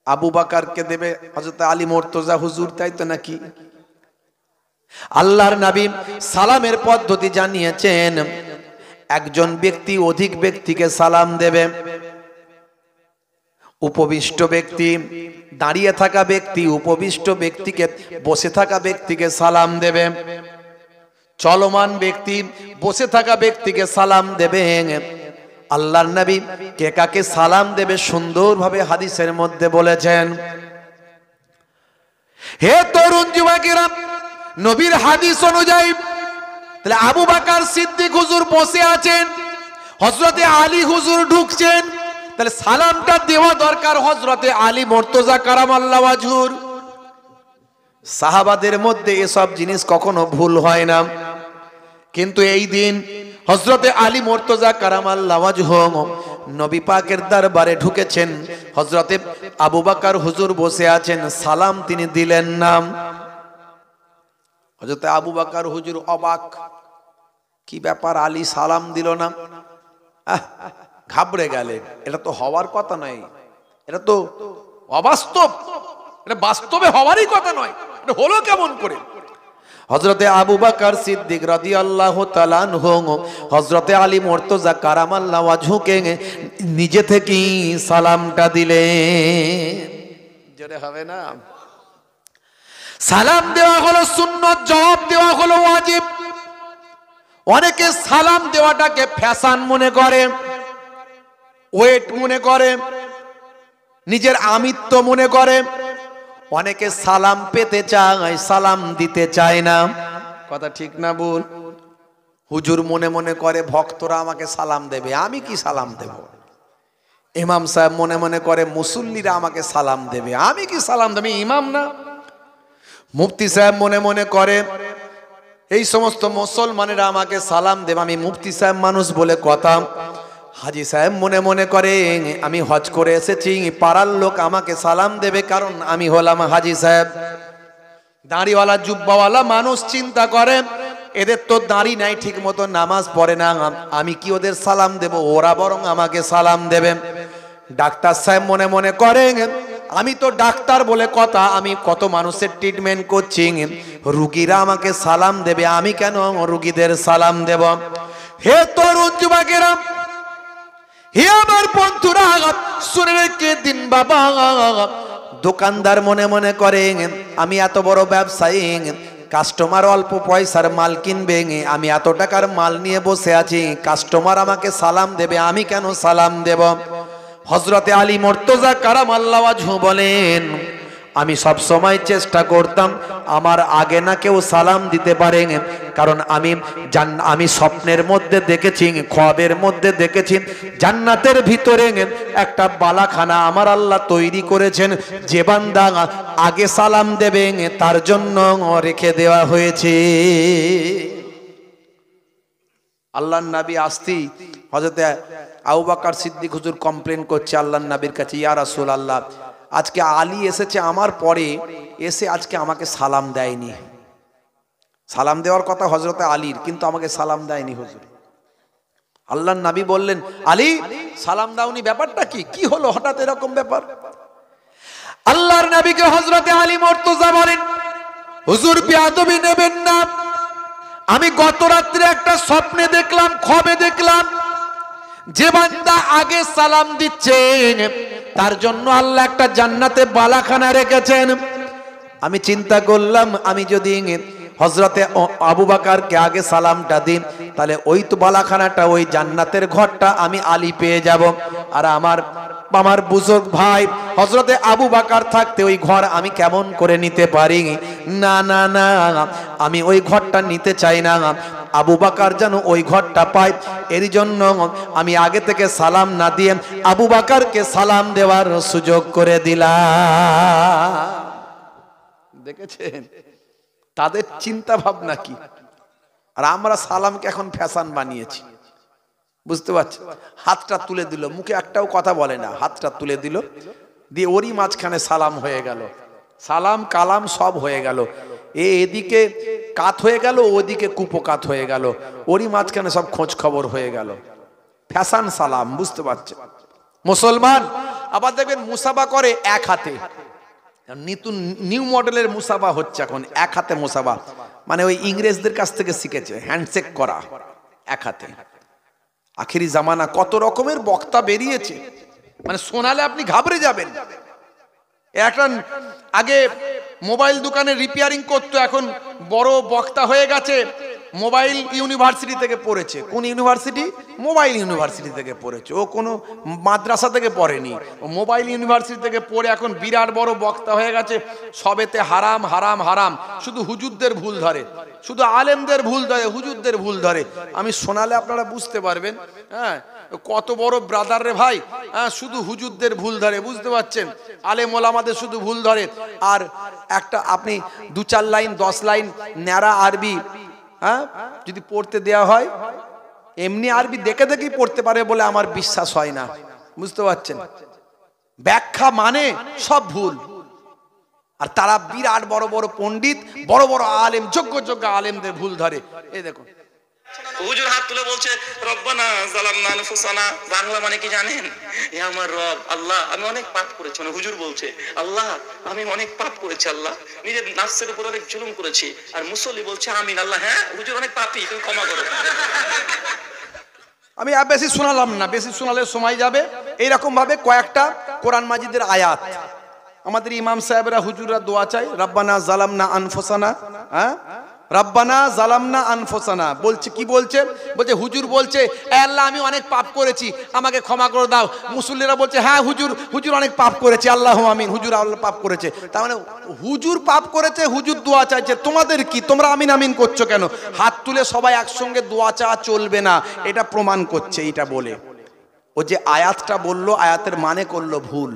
আবু বকরকে দেবে হযরত আলী মুর্তজা হুজুর, তাই তো নাকি? আল্লাহর নবী সালামের পদ্ধতি জানিয়েছেন, একজন ব্যক্তি অধিক ব্যক্তিকে সালাম দেবে। উপবিষ্ট ব্যক্তি, দাঁড়িয়ে থাকা ব্যক্তি উপবিষ্ট ব্যক্তিকে, বসে থাকা ব্যক্তিকে সালাম দেবে। চলমান ব্যক্তি বসে থাকা ব্যক্তিকে সালাম দেবে। আল্লাহর নবী কে কাকে সালাম দেবে সুন্দরভাবে হাদিসের মধ্যে বলেছেন। হে তরুণ যুবকেরা, নবীর হাদিস অনুযায়ী তাহলে আবু বকর সিদ্দিক হুজুর বসে আছেন, হযরতে আলী হুজুর ঢুকছেন, তাহলে সালামটা দেওয়া দরকার হযরতে আলী মুর্তজা কারামাল্লাহু ওয়াজহুর। সাহাবাদের মধ্যে এসব জিনিস কখনো ভুল হয় না, কিন্তু এই দিন হযরতে আলী মুর্তজা কারামাল্লাহু ওয়াজহু নবী পাকের দরবারে ঢুকেছেন, হযরতে আবু বকর হুজুর বসে আছেন, সালাম তিনি দিলেন না। হযরতে আবু বকর হুজুর অবাক, কি ব্যাপার আলী সালাম দিল না? ঘাবড়ে গেলেন, এটা তো হওয়ার কথা নয়, এটা তো অবাস্তব, এটা বাস্তবে হওয়ারই কথা নয়, এটা হলো কেমন করে? হযরতে আবু বকর সিদ্দিক রাদিয়াল্লাহু তাআলা আনহু হযরতে আলী মুর্তজা কারামাল্লাহু ওয়াজহুকে নিজে থেকেই সালামটা দিলেন। জোরে হবে না? সালাম দেওয়া হলো সুন্নাত, জবাব দেওয়া হলো ওয়াজিব। অনেকে সালাম দেওয়াটাকে ফ্যাশন মনে করে, ওয়েট মনে করে, নিজের আমিত্ব মনে করে। অনেকে সালাম পেতে চায়, সালাম দিতে চায় না। কথা ঠিক না বল? হুজুর মনে মনে করে ভক্তরা আমাকে সালাম দেবে, আমি কি সালাম দেব? ইমাম সাহেব মনে মনে করে মুসল্লিরা আমাকে সালাম দেবে, আমি কি সালাম দেব? ইমাম না। মুফতি সাহেব মনে মনে করে এই সমস্ত মুসলমানেরা আমাকে সালাম দেবে, আমি মুফতি সাহেব মানুষ বলে কথা। হাজি সাহেব মনে মনে করে আমি হজ করে এসেছি, পাড়ার লোক আমাকে সালাম দেবে কারণ আমি হলাম হাজি সাহেব। দাড়িওয়ালা জুব্বাওয়ালা মানুষ চিন্তা করে এদের তো দাড়ি নাই, ঠিক মতো নামাজ পড়ে না, আমি কি ওদের সালাম দেব? ওরা বরং আমাকে সালাম দেবে। ডাক্তার সাহেব মনে মনে করে আমি তো ডাক্তার বলে কথা, আমি কত মানুষের ট্রিটমেন্ট করছি, রুগীরা আমাকে সালাম দেবে, আমি কেন রুগীদের সালাম দেব? হে তরুণ যুবকেরা, হে আমার বন্ধুরা, শুনে রেখে দিন বাবা। দোকানদার মনে মনে করে আমি এত বড় ব্যবসায়ী, কাস্টমার অল্প পয়সার মাল কিনবে, আমি এত টাকার মাল নিয়ে বসে আছি, কাস্টমার আমাকে সালাম দেবে, আমি কেন সালাম দেব? হযরতে আলী মুর্তজা কারামাল্লাহু ওয়াজহু বলেন, আমি সব সময় চেষ্টা করতাম আমার আগে না কেউ সালাম দিতে পারে, কারণ আমি স্বপ্নের মধ্যে দেখেছি, খ্বাবের মধ্যে দেখেছি জান্নাতের ভিতরে একটা বালাখানা আমার আল্লাহ তৈরি করেছেন, যে বান্দা আগে সালাম দেবে তার জন্য রেখে দেওয়া হয়েছে। আল্লাহর নবী আসতি হযরতে আবু বকর সিদ্দিক হুজুর কমপ্লেন করছে আল্লাহর নবীর কাছে, ইয়া রাসূলুল্লাহ, আজকে আলী এসেছে আমার পরে, এসে আজকে আমাকে সালাম দেয়নি। সালাম দেওয়ার কথা হযরতে আলীর, কিন্তু আমাকে সালাম দেয়নি হুজুর। আল্লাহর নবী বললেন, আলী সালাম দাওনি, ব্যাপারটা কি? কি হলো হঠাৎ এরকম ব্যাপার? আল্লাহর নবীকে হযরতে আলী মুর্তজা বলেন, হুজুর বেয়াদবি নেবেন না, আমি গত রাত্রে একটা স্বপ্নে দেখলাম, খ্বাবে দেখলাম, যে বান্দা আগে সালাম দিচ্ছে তার জন্য আল্লাহ একটা জান্নাতে বালাখানা রেখেছেন। আমি চিন্তা করলাম আমি যদি হযরতে আবু বকরকে আগে সালামটা দিই, তাহলে ওই তো বালাখানাটা, ওই জান্নাতের ঘরটা আমি আলী পেয়ে যাব, আর আমার আমার বুজুর্গ ভাই হযরতে আবু বকর থাকতে ওই ঘর আমি কেমন করে নিতে পারি? না না না, আমি ওই ঘরটা নিতে চাই না। আবু বকর যেন ওই ঘরটা পায়, এর জন্য আমি আগে থেকে সালাম না দিয়ে আবু বকরকে সালাম দেওয়ার সুযোগ করে দিলাম। দেখেছেন তাদের চিন্তা ভাবনা কি? আর আমরা সালামকে এখন ফ্যাশন বানিয়েছি, বুঝতে পারছি। হাতটা তুলে দিল, মুখে একটাও কথা বলে না, হাতটা তুলে দিল, দিয়ে ওরই মাঝখানে সালাম হয়ে গেল, সালাম কালাম সব হয়ে গেল। এদিকে কাত হয়ে গেল, ওদিকে কুপকাত হয়ে গেল, ওরই মাঝখানে সব খোঁজ খবর হয়ে গেল। ফ্যাশন সালাম, বুঝতে পারছে। মুসলমান আবার দেখবেন মুসাফা করে এক হাতে, নিউ মডেলের মুসাফা হচ্ছে এখন, এক হাতে মুসাফা, মানে ওই ইংরেজদের কাছ থেকে শিখেছে হ্যান্ডশেক করা এক হাতে। আখেরি জামানা কত রকমের বক্তা বেরিয়েছে, মানে শোনালে আপনি ঘাবড়ে যাবেন। একটা আগে মোবাইল দোকানে রিপেয়ারিং করতো, এখন বড় বক্তা হয়ে গেছে, মোবাইল ইউনিভার্সিটি থেকে পড়েছে। কোন ইউনিভার্সিটি? মোবাইল ইউনিভার্সিটি থেকে পড়েছে। ও কোনো মাদ্রাসা থেকে পড়েনি, ও মোবাইল ইউনিভার্সিটি থেকে পড়ে এখন বিরাট বড় বক্তা হয়ে গেছে। সবেতে হারাম হারাম হারাম, শুধু হুজুরদের ভুল ধরে, শুধু আলেমদের ভুল ধরে, হুজুরদের ভুল ধরে। আমি শোনালে আপনারা বুঝতে পারবেন। হ্যাঁ, কত বড় ব্রাদার রে ভাই, হ্যাঁ, শুধু হুজুরদের ভুল ধরে, বুঝতে পারছেন। আলেম ওলামাদের শুধু ভুল ধরে। আর একটা আপনি 2-4 লাইন 10 লাইন ন্যাড়া আরবি, হ্যাঁ, যদি পড়তে দেয়া হয়, এমনি আরবি দেখে দেখেই পড়তে পারে বলে আমার বিশ্বাস হয় না, বুঝতে পারছেন। ব্যাখ্যা মানে সব ভুল। আর তারা বিরাট বড় বড় পণ্ডিত, বড় বড় আলেম, যোগ্য যোগ্য আলেমদের ভুল ধরে। এই দেখুন হুজুর হাত তুলে বলছে রব্বানা যালামনা আনফুসানা, বাংলা মানে কি জানেন? হে আমার রব আল্লাহ, আমি অনেক পাপ করেছি। মানে হুজুর বলছে আল্লাহ আমি অনেক পাপ করেছি, আল্লাহ নিজের নাফসের উপর অনেক জুলুম করেছি। আর মুসল্লি বলছে আমিন, আল্লাহ হ্যাঁ হুজুর অনেক পাপী, তুমি ক্ষমা করো। আমি আর বেশি শোনালাম না, বেশি শোনালে সময় যাবে। এইরকম ভাবে কয়েকটা কোরআন মাজিদের আয়াত আমাদের ইমাম সাহেবরা হুজুররা দোয়া চাই, রব্বানা জালামনা আনফুসানা, হ্যাঁ, রব্বানা জালামনা আনফুসানা বলছে। কি বলছে? বলছে হুজুর বলছে এ আল্লাহ আমি অনেক পাপ করেছি, আমাকে ক্ষমা করে দাও। মুসল্লিরা বলছে হ্যাঁ হুজুর, হুজুর অনেক পাপ করেছে, আল্লাহ আমিন, হুজুর আল্লাহ পাপ করেছে। তার মানে হুজুর পাপ করেছে, হুজুর দোয়া চাইছে। তোমাদের কি, তোমরা আমিন আমিন করছো কেন? হাত তুলে সবাই একসঙ্গে দোয়া চাওয়া চলবে না, এটা প্রমাণ করছে। এটা বলে ও যে আয়াতটা বললো, আয়াতের মানে করলো ভুল।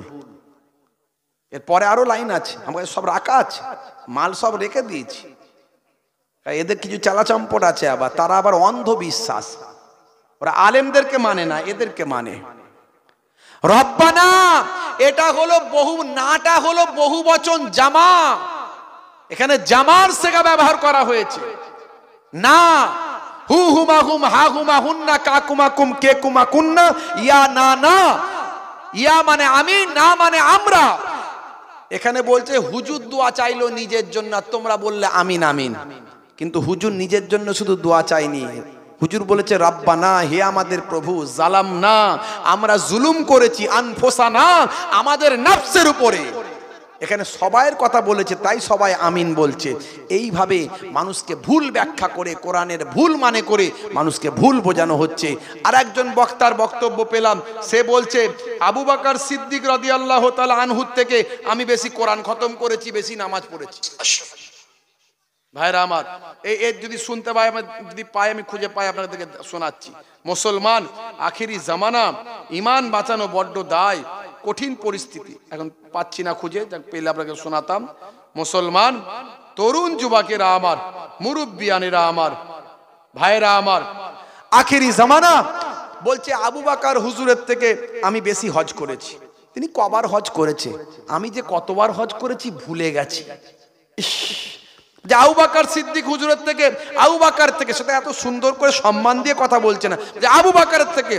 এরপরে আরো লাইন আছে, আমাকে সব রাখা আছে, মাল সব রেখে দিয়েছি। এদের কিছু চালাচম্পট আছে, আবার তারা আবার অন্ধবিশ্বাস, ওরা আলেমদেরকে মানে না, এদেরকে মানে। রব্বানা এটা হলো বহু, নাটা হলো বহু বচন জামা, এখানে জামার সেগা ব্যবহার করা হয়েছে। না হু হুমা হুম, হা হুমা হুন্না, কাকুমা কুম, কে কুমা কুন্না, ইয়া না না, ইয়া মানে আমি, না মানে আমরা। এখানে বলছে হুজুর দোয়া চাইলো নিজের জন্য, তোমরা বললে আমিন আমিন। কিন্তু হুজুর নিজের জন্য শুধু দোয়া চাইনি, হুজুর বলেছে রব্বানা, হে আমাদের প্রভু, জালামনা আমরা জুলুম করেছি, আনফুসানা আমাদের নফসের উপরে। এখানে সবাইয়ের কথা বলেছে, তাই সবাই আমিন বলছে। এইভাবে মানুষকে ভুল ব্যাখ্যা করে, কোরআনের ভুল মানে করে মানুষকে ভুল বোঝানো হচ্ছে। আর একজন বক্তার বক্তব্য পেলাম, সে বলছে আবু বকর সিদ্দিক রাদিয়াল্লাহু তাআলা আনহু থেকে আমি বেশি কোরআন খতম করেছি, বেশি নামাজ পড়েছি। ভাইরা আমার, এই যদি শুনতে পাই, যদি পাই, আমি খুঁজে পাই আপনাদেরকে শোনাচ্ছি। মুসলমান আখিরি জামানা, ইমান বাঁচানো বড্ড দায়, কঠিন পরিস্থিতি। এখন পাচ্ছি না খুঁজে, পেলে আপনাকে শোনাতাম। মুসলমান তরুণ যুবকেরা আমার, মুরব্বিয়ানেরা আমার, ভাইরা আমার, আখিরি জামানা বলছে আবু বকর হুজুরের থেকে আমি বেশি হজ করেছি। তিনি কবার হজ করেছে? আমি যে কতবার হজ করেছি ভুলে গেছি। যে আবু বকর সিদ্দিক হুজুরের থেকে, আবু বকর থেকে, সেটা এত সুন্দর করে সম্মান দিয়ে কথা বলছে না, যে আবু বকরের থেকে।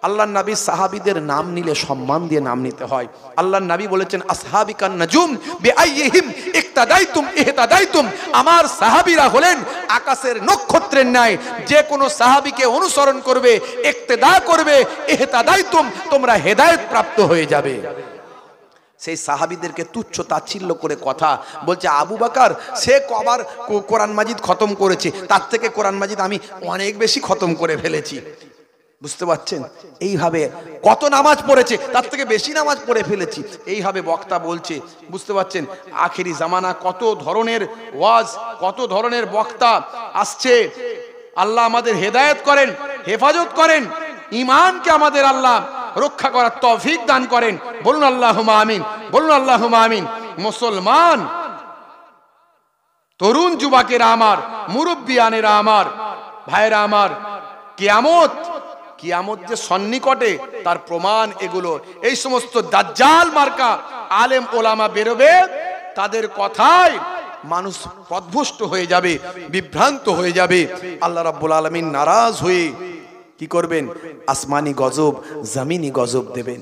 আল্লাহর নবী সাহাবীদের নাম নিলে সম্মান দিয়ে নাম নিতে হয়। আল্লাহর নবী বলেছেন আসহাবিকান নাজুম বিআইহিম ইক্তাদাইতুম ইহতাদাইতুম, আমার সাহাবীরা হলেন আকাশের নক্ষত্রের ন্যায়, যে কোনো সাহাবীকে অনুসরণ করবে, ইক্তেদা করবে, ইহতাদাইতুম তোমরা হেদায়েত প্রাপ্ত হয়ে যাবে। সেই সাহাবীদেরকে তুচ্ছ তাচ্ছিল্য করে কথা বলছে আবু বকর সে কবার কোরআন মাজিদ খতম করেছে, তার থেকে কোরআন মাজিদ আমি অনেক বেশি খতম করে ফেলেছি। বুঝতে পারছেন? এইভাবে কত নামাজ পড়েছে, তার থেকে বেশি নামাজ পড়ে ফেলেছি, এইভাবে বক্তা বলছে। বুঝতে পারছেন? আখেরি জামানা, কত ধরনের ওয়াজ, কত ধরনের বক্তা আসছে। আল্লাহ আমাদের হেদায়েত করেন, হেফাজত করেন, ঈমানকে আমাদের আল্লাহ রক্ষা করার তৌফিক দান করেন। বলুন আল্লাহুম্মা আমিন, বলুন আল্লাহুম্মা আমিন। মুসলমান তরুণ যুবকেরা আমার, মুরব্বিয়ানেরা আমার, ভাইরা আমার, কিয়ামত যে সন্নিকটে তার প্রমাণ এগুলো। এই সমস্ত দাজ্জাল মার্কা আলেম ওলামা বেরোবে, তাদের কথায় মানুষ পথভ্রষ্ট হয়ে যাবে, বিভ্রান্ত হয়ে যাবে। আল্লাহ রাব্বুল আলামিন নারাজ হয়ে কি করবেন? আসমানি গজব, জমিনি গজব দেবেন।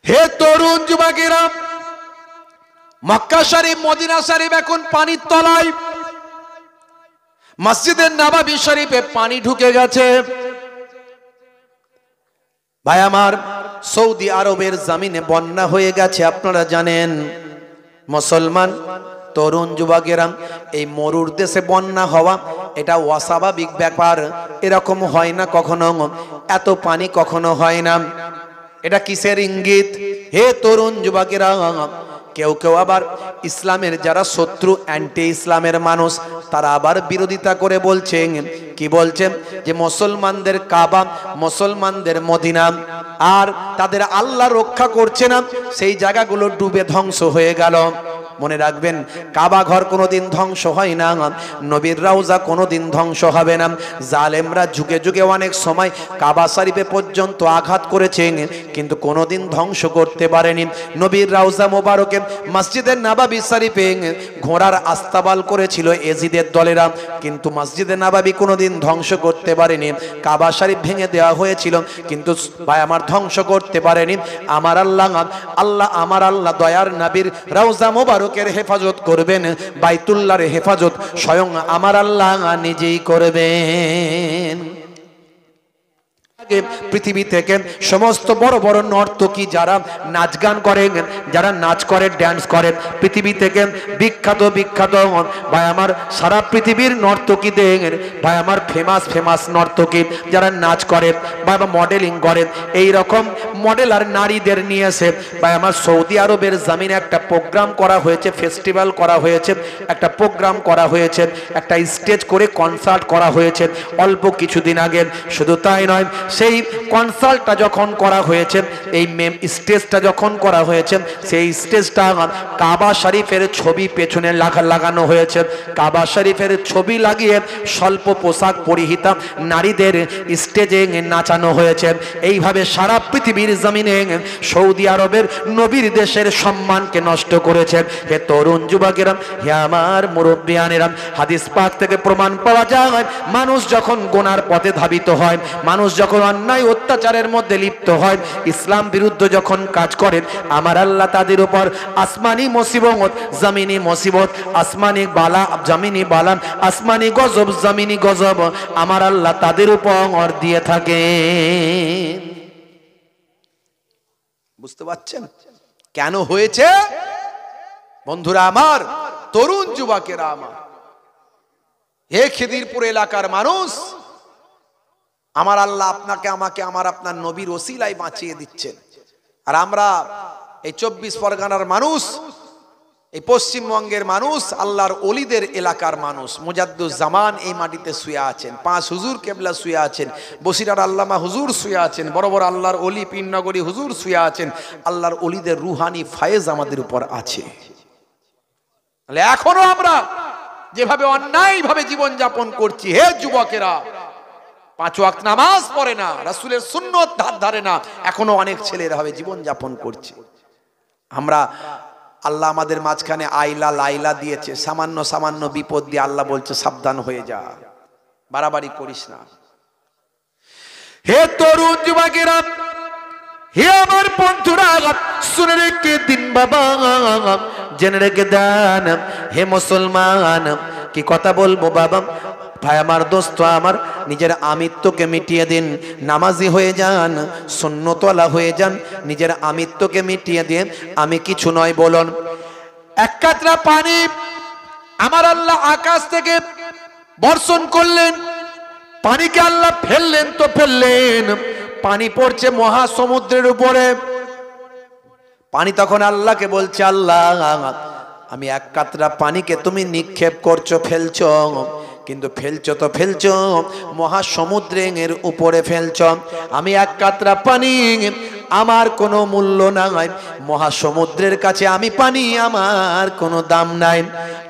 হে তরুণ যুবকেরা, মক্কা শরীফ, মদিনা শরীফ এখন পানির তলায়। মসজিদের নববী শরীফে পানি ঢুকে গেছে। ভাই আমার, সৌদি আরবের জমিনে বন্যা হয়ে গেছে, আপনারা জানেন। মুসলমান তরুণ যুবকেরা, এই মরুর দেশে বন্যা হওয়া এটা অস্বাভাবিক ব্যাপার। এরকম হয় না কখনো, এত পানি কখনো হয় না। এটা কিসের ইঙ্গিত? হে তরুণ যুবকেরা, কেউ কেউ আবার ইসলামের যারা শত্রু, অ্যান্টি ইসলামের মানুষ, তারা আবার বিরোধিতা করে বলছেন, কি বলছেন? যে মুসলমানদের কাবা, মুসলমানদের মদিনা, আর তাদের আল্লাহ রক্ষা করছে না, সেই জায়গাগুলো ডুবে ধ্বংস হয়ে গেল। মনে রাখবেন, কাবা ঘর কোনোদিন ধ্বংস হয় না, নবীর রওজা কোনোদিন ধ্বংস হবে না। জালেমরা যুগে যুগে অনেক সময় কাবা শরীফে পর্যন্ত আঘাত করেছেন, কিন্তু কোনোদিন ধ্বংস করতে পারেনি। নবীর রওজা মোবারকে, মসজিদে নববী শরীফে ঘোড়ার আস্তাবল করেছিল এজিদের দলেরা, কিন্তু মসজিদে নববী কোনোদিন ধ্বংস করতে পারেনি। কাবা শরীফ ভেঙে দেওয়া হয়েছিল, কিন্তু ভাই আমার ধ্বংস করতে পারেনি। আমার আল্লাহ, আমার আল্লাহ দয়ার নবীর রওজা মোবারক হেফাজত করবেন, বাইতুল্লাহর হেফাজত স্বয়ং আমার আল্লাহ নিজেই করবেন। পৃথিবী থেকে সমস্ত বড় বড় নর্তকী যারা নাচ গান করেন, যারা নাচ করে, ড্যান্স করেন, পৃথিবী থেকে বিখ্যাত বিখ্যাত ভাই আমার সারা পৃথিবীর নর্তকীদের, ভাই আমার ফেমাস নর্তকী যারা নাচ করে বা মডেলিং করেন, এই রকম মডেল আর নারীদের নিয়ে এসে ভাই আমার সৌদি আরবের জমিনে একটা প্রোগ্রাম করা হয়েছে, ফেস্টিভ্যাল করা হয়েছে, একটা প্রোগ্রাম করা হয়েছে, একটা স্টেজ করে কনসার্ট করা হয়েছে অল্প কিছুদিন আগে। শুধু তাই নয়, সেই কনসার্টটা যখন করা হয়েছে, এই স্টেজটা যখন করা হয়েছে, সেই স্টেজটা কাবা শরীফের ছবি পেছনে লাগানো হয়েছে। কাবা শরীফের ছবি লাগিয়ে স্বল্প পোশাক পরিহিতা নারীদের স্টেজে নাচানো হয়েছে। এইভাবে সারা পৃথিবীর জমিনে সৌদি আরবের নবীর দেশের সম্মানকে নষ্ট করেছে। হে তরুণ যুবকেরা, হে আমার মুরব্বিয়ানেরা, হাদিস পাক থেকে প্রমাণ পাওয়া যায়, মানুষ যখন গুনার পথে ধাবিত হয়, মানুষ যখন অন্যায় অত্যাচারের মধ্যে লিপ্ত হয়, ইসলাম বিরুদ্ধ যখন কাজ করেন, আমার আল্লাহ তাদের উপর আসমানি মুসিবত, জমিনি মুসিবত, আসমানি বালা, জমিনি বালা, আসমানি গজব, জমিনি গজব আমার আল্লাহ তাদের উপর দিয়ে থাকে। বুঝতে পারছেন কেন হয়েছে? বন্ধুরা আমার, তরুণ যুবকেরা আমার, হে খিদিরপুর এলাকার মানুষ, আমার আল্লাহ আপনাকে, আমাকে, আমার আপনার নবীর ওসিলায় বাঁচিয়ে দিচ্ছেন। আর আমরা এই 24 পরগনার মানুষ, এই পশ্চিমবঙ্গের মানুষ, আল্লাহর ওলিদের এলাকার মানুষ, মুজাদ্দুজ্জামান এই মাটিতে শুয়ে আছেন, 5 হুজুর কেবলা শুয়ে আছেন, বসিরার আল্লামা হুজুর শুয়ে আছেন, বড় বড় আল্লাহর ওলি পীরনগরী হুজুর শুয়ে আছেন। আল্লাহর ওলিদের রুহানি ফায়েজ আমাদের উপর আছে। তাহলে এখনো আমরা যেভাবে অন্যায়ভাবে জীবন যাপন করছি, হে যুবকেরা, 5 ওয়াক্ত নামাজ পড়ে না, রাসূলের সুন্নত ধার ধারে না, এখনো অনেক ছেলেরা হবে জীবন যাপন করছে। আমরা, আল্লাহ আমাদের মাঝখানে আইলা লাইলা দিয়েছে, সামান্য সামান্য বিপদ দিয়ে আল্লাহ বলছে সাবধান হয়ে যা, বাড়াবাড়ি করিস না। হে তরুণ যুবকেরা, হে আমার বন্ধুরা, শুনে রেখে দিন বাবা, জেনে রেখে দেন। হে মুসলমান, কি কথা বলবো বাবা, ভাই আমার, দোস্ত আমার, নিজের আমিত্বকে মিটিয়ে দিন, নামাজি হয়ে যান, সুন্নতওয়ালা হয়ে যান, নিজের আমিত্বকে মিটিয়ে দিয়ে আমি কিছু নয় বলুন। এক কাতরা পানি আমার আল্লাহ আকাশ থেকে বর্ষণ করলেন, পানিকে আল্লাহ ফেললেন তো ফেললেন, পানি পড়ছে মহাসমুদ্রের উপরে। পানি তখন আল্লাহকে বলছে, আল্লাহ আমি এক কাতরা পানিকে তুমি নিক্ষেপ করছো, ফেলছো, কিন্তু ফেলছো তো ফেলছো মহাসমুদ্রের উপরে ফেলছো। আমি এক কাতরা পানি, আমার কোনো মূল্য নাই, মহাসমুদ্রের কাছে আমি পানি, আমার কোনো দাম নাই।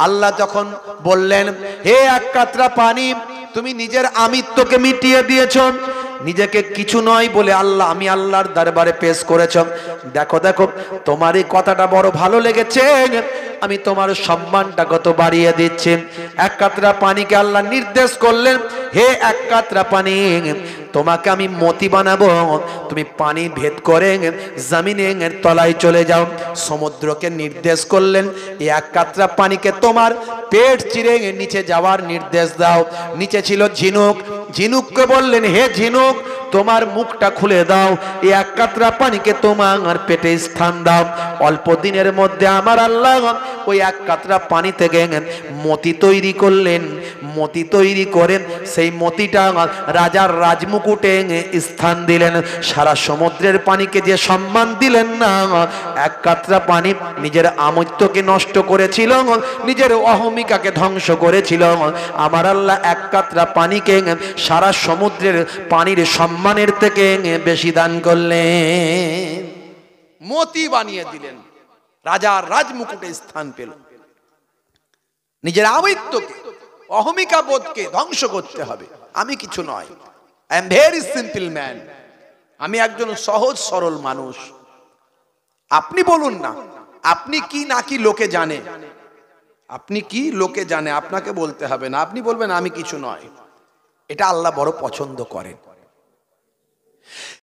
আল্লাহ যখন বললেন, হে এক কাতরা পানি, তুমি নিজের আমিত্বকে মিটিয়ে দিয়েছ, নিজেকে কিছু নয় বলে আল্লাহ, আমি আল্লাহর দরবারে পেশ করেছ। দেখো দেখো, তোমার এই কথাটা বড় ভালো লেগেছে, আমি তোমার সম্মানটা কত বাড়িয়ে দিচ্ছি। এক কাতরা পানিকে আল্লাহ নির্দেশ করলেন, হে এক কাতরা পানি, তোমাকে আমি মতি বানাবো, তুমি পানি ভেদ করে জমিনের তলায় চলে যাও। সমুদ্রকে নির্দেশ করলেন, এই এক কাতরা পানিকে তোমার পেট চিরে নিচে যাওয়ার নির্দেশ দাও। নিচে ছিল ঝিনুক, ঝিনুককে বললেন, হে ঝিনুক, তোমার মুখটা খুলে দাও, এই এক কাতরা পানিকে তোমার পেটে স্থান দাও। অল্প দিনের মধ্যে আমার আল্লাহ ওই এক কাতরা পানি থেকে মতি তৈরি করলেন। মতি তৈরি করেন, সেই মতিটা রাজার রাজমুকুটে স্থান দিলেন। সারা সমুদ্রের পানিকে যে সম্মান দিলেন না, এক কাতরা পানি নিজের আমৃত্যকে নষ্ট করেছিল, নিজের অহমিকাকে ধ্বংস করেছিল, আমার আল্লাহ এক কাতরা পানিকে সারা সমুদ্রের পানির সম্মানের থেকে বেশি দান করলেন, মতি বানিয়ে দিলেন, রাজার রাজমুকুটে স্থান পেল। নিজের আমৃত্যকে, অহমিকা বোধকে ধ্বংস করতে হবে। আমি কিছু নয়, I am very simple man, আমি একজন সহজ সরল মানুষ। আপনি বলুন না, আপনি কি নাকি লোকে জানে, আপনি কি লোকে জানে, আপনাকে বলতে হবে না, আপনি বলবেন আমি কিছু নয়। এটা আল্লাহ বড় পছন্দ করেন।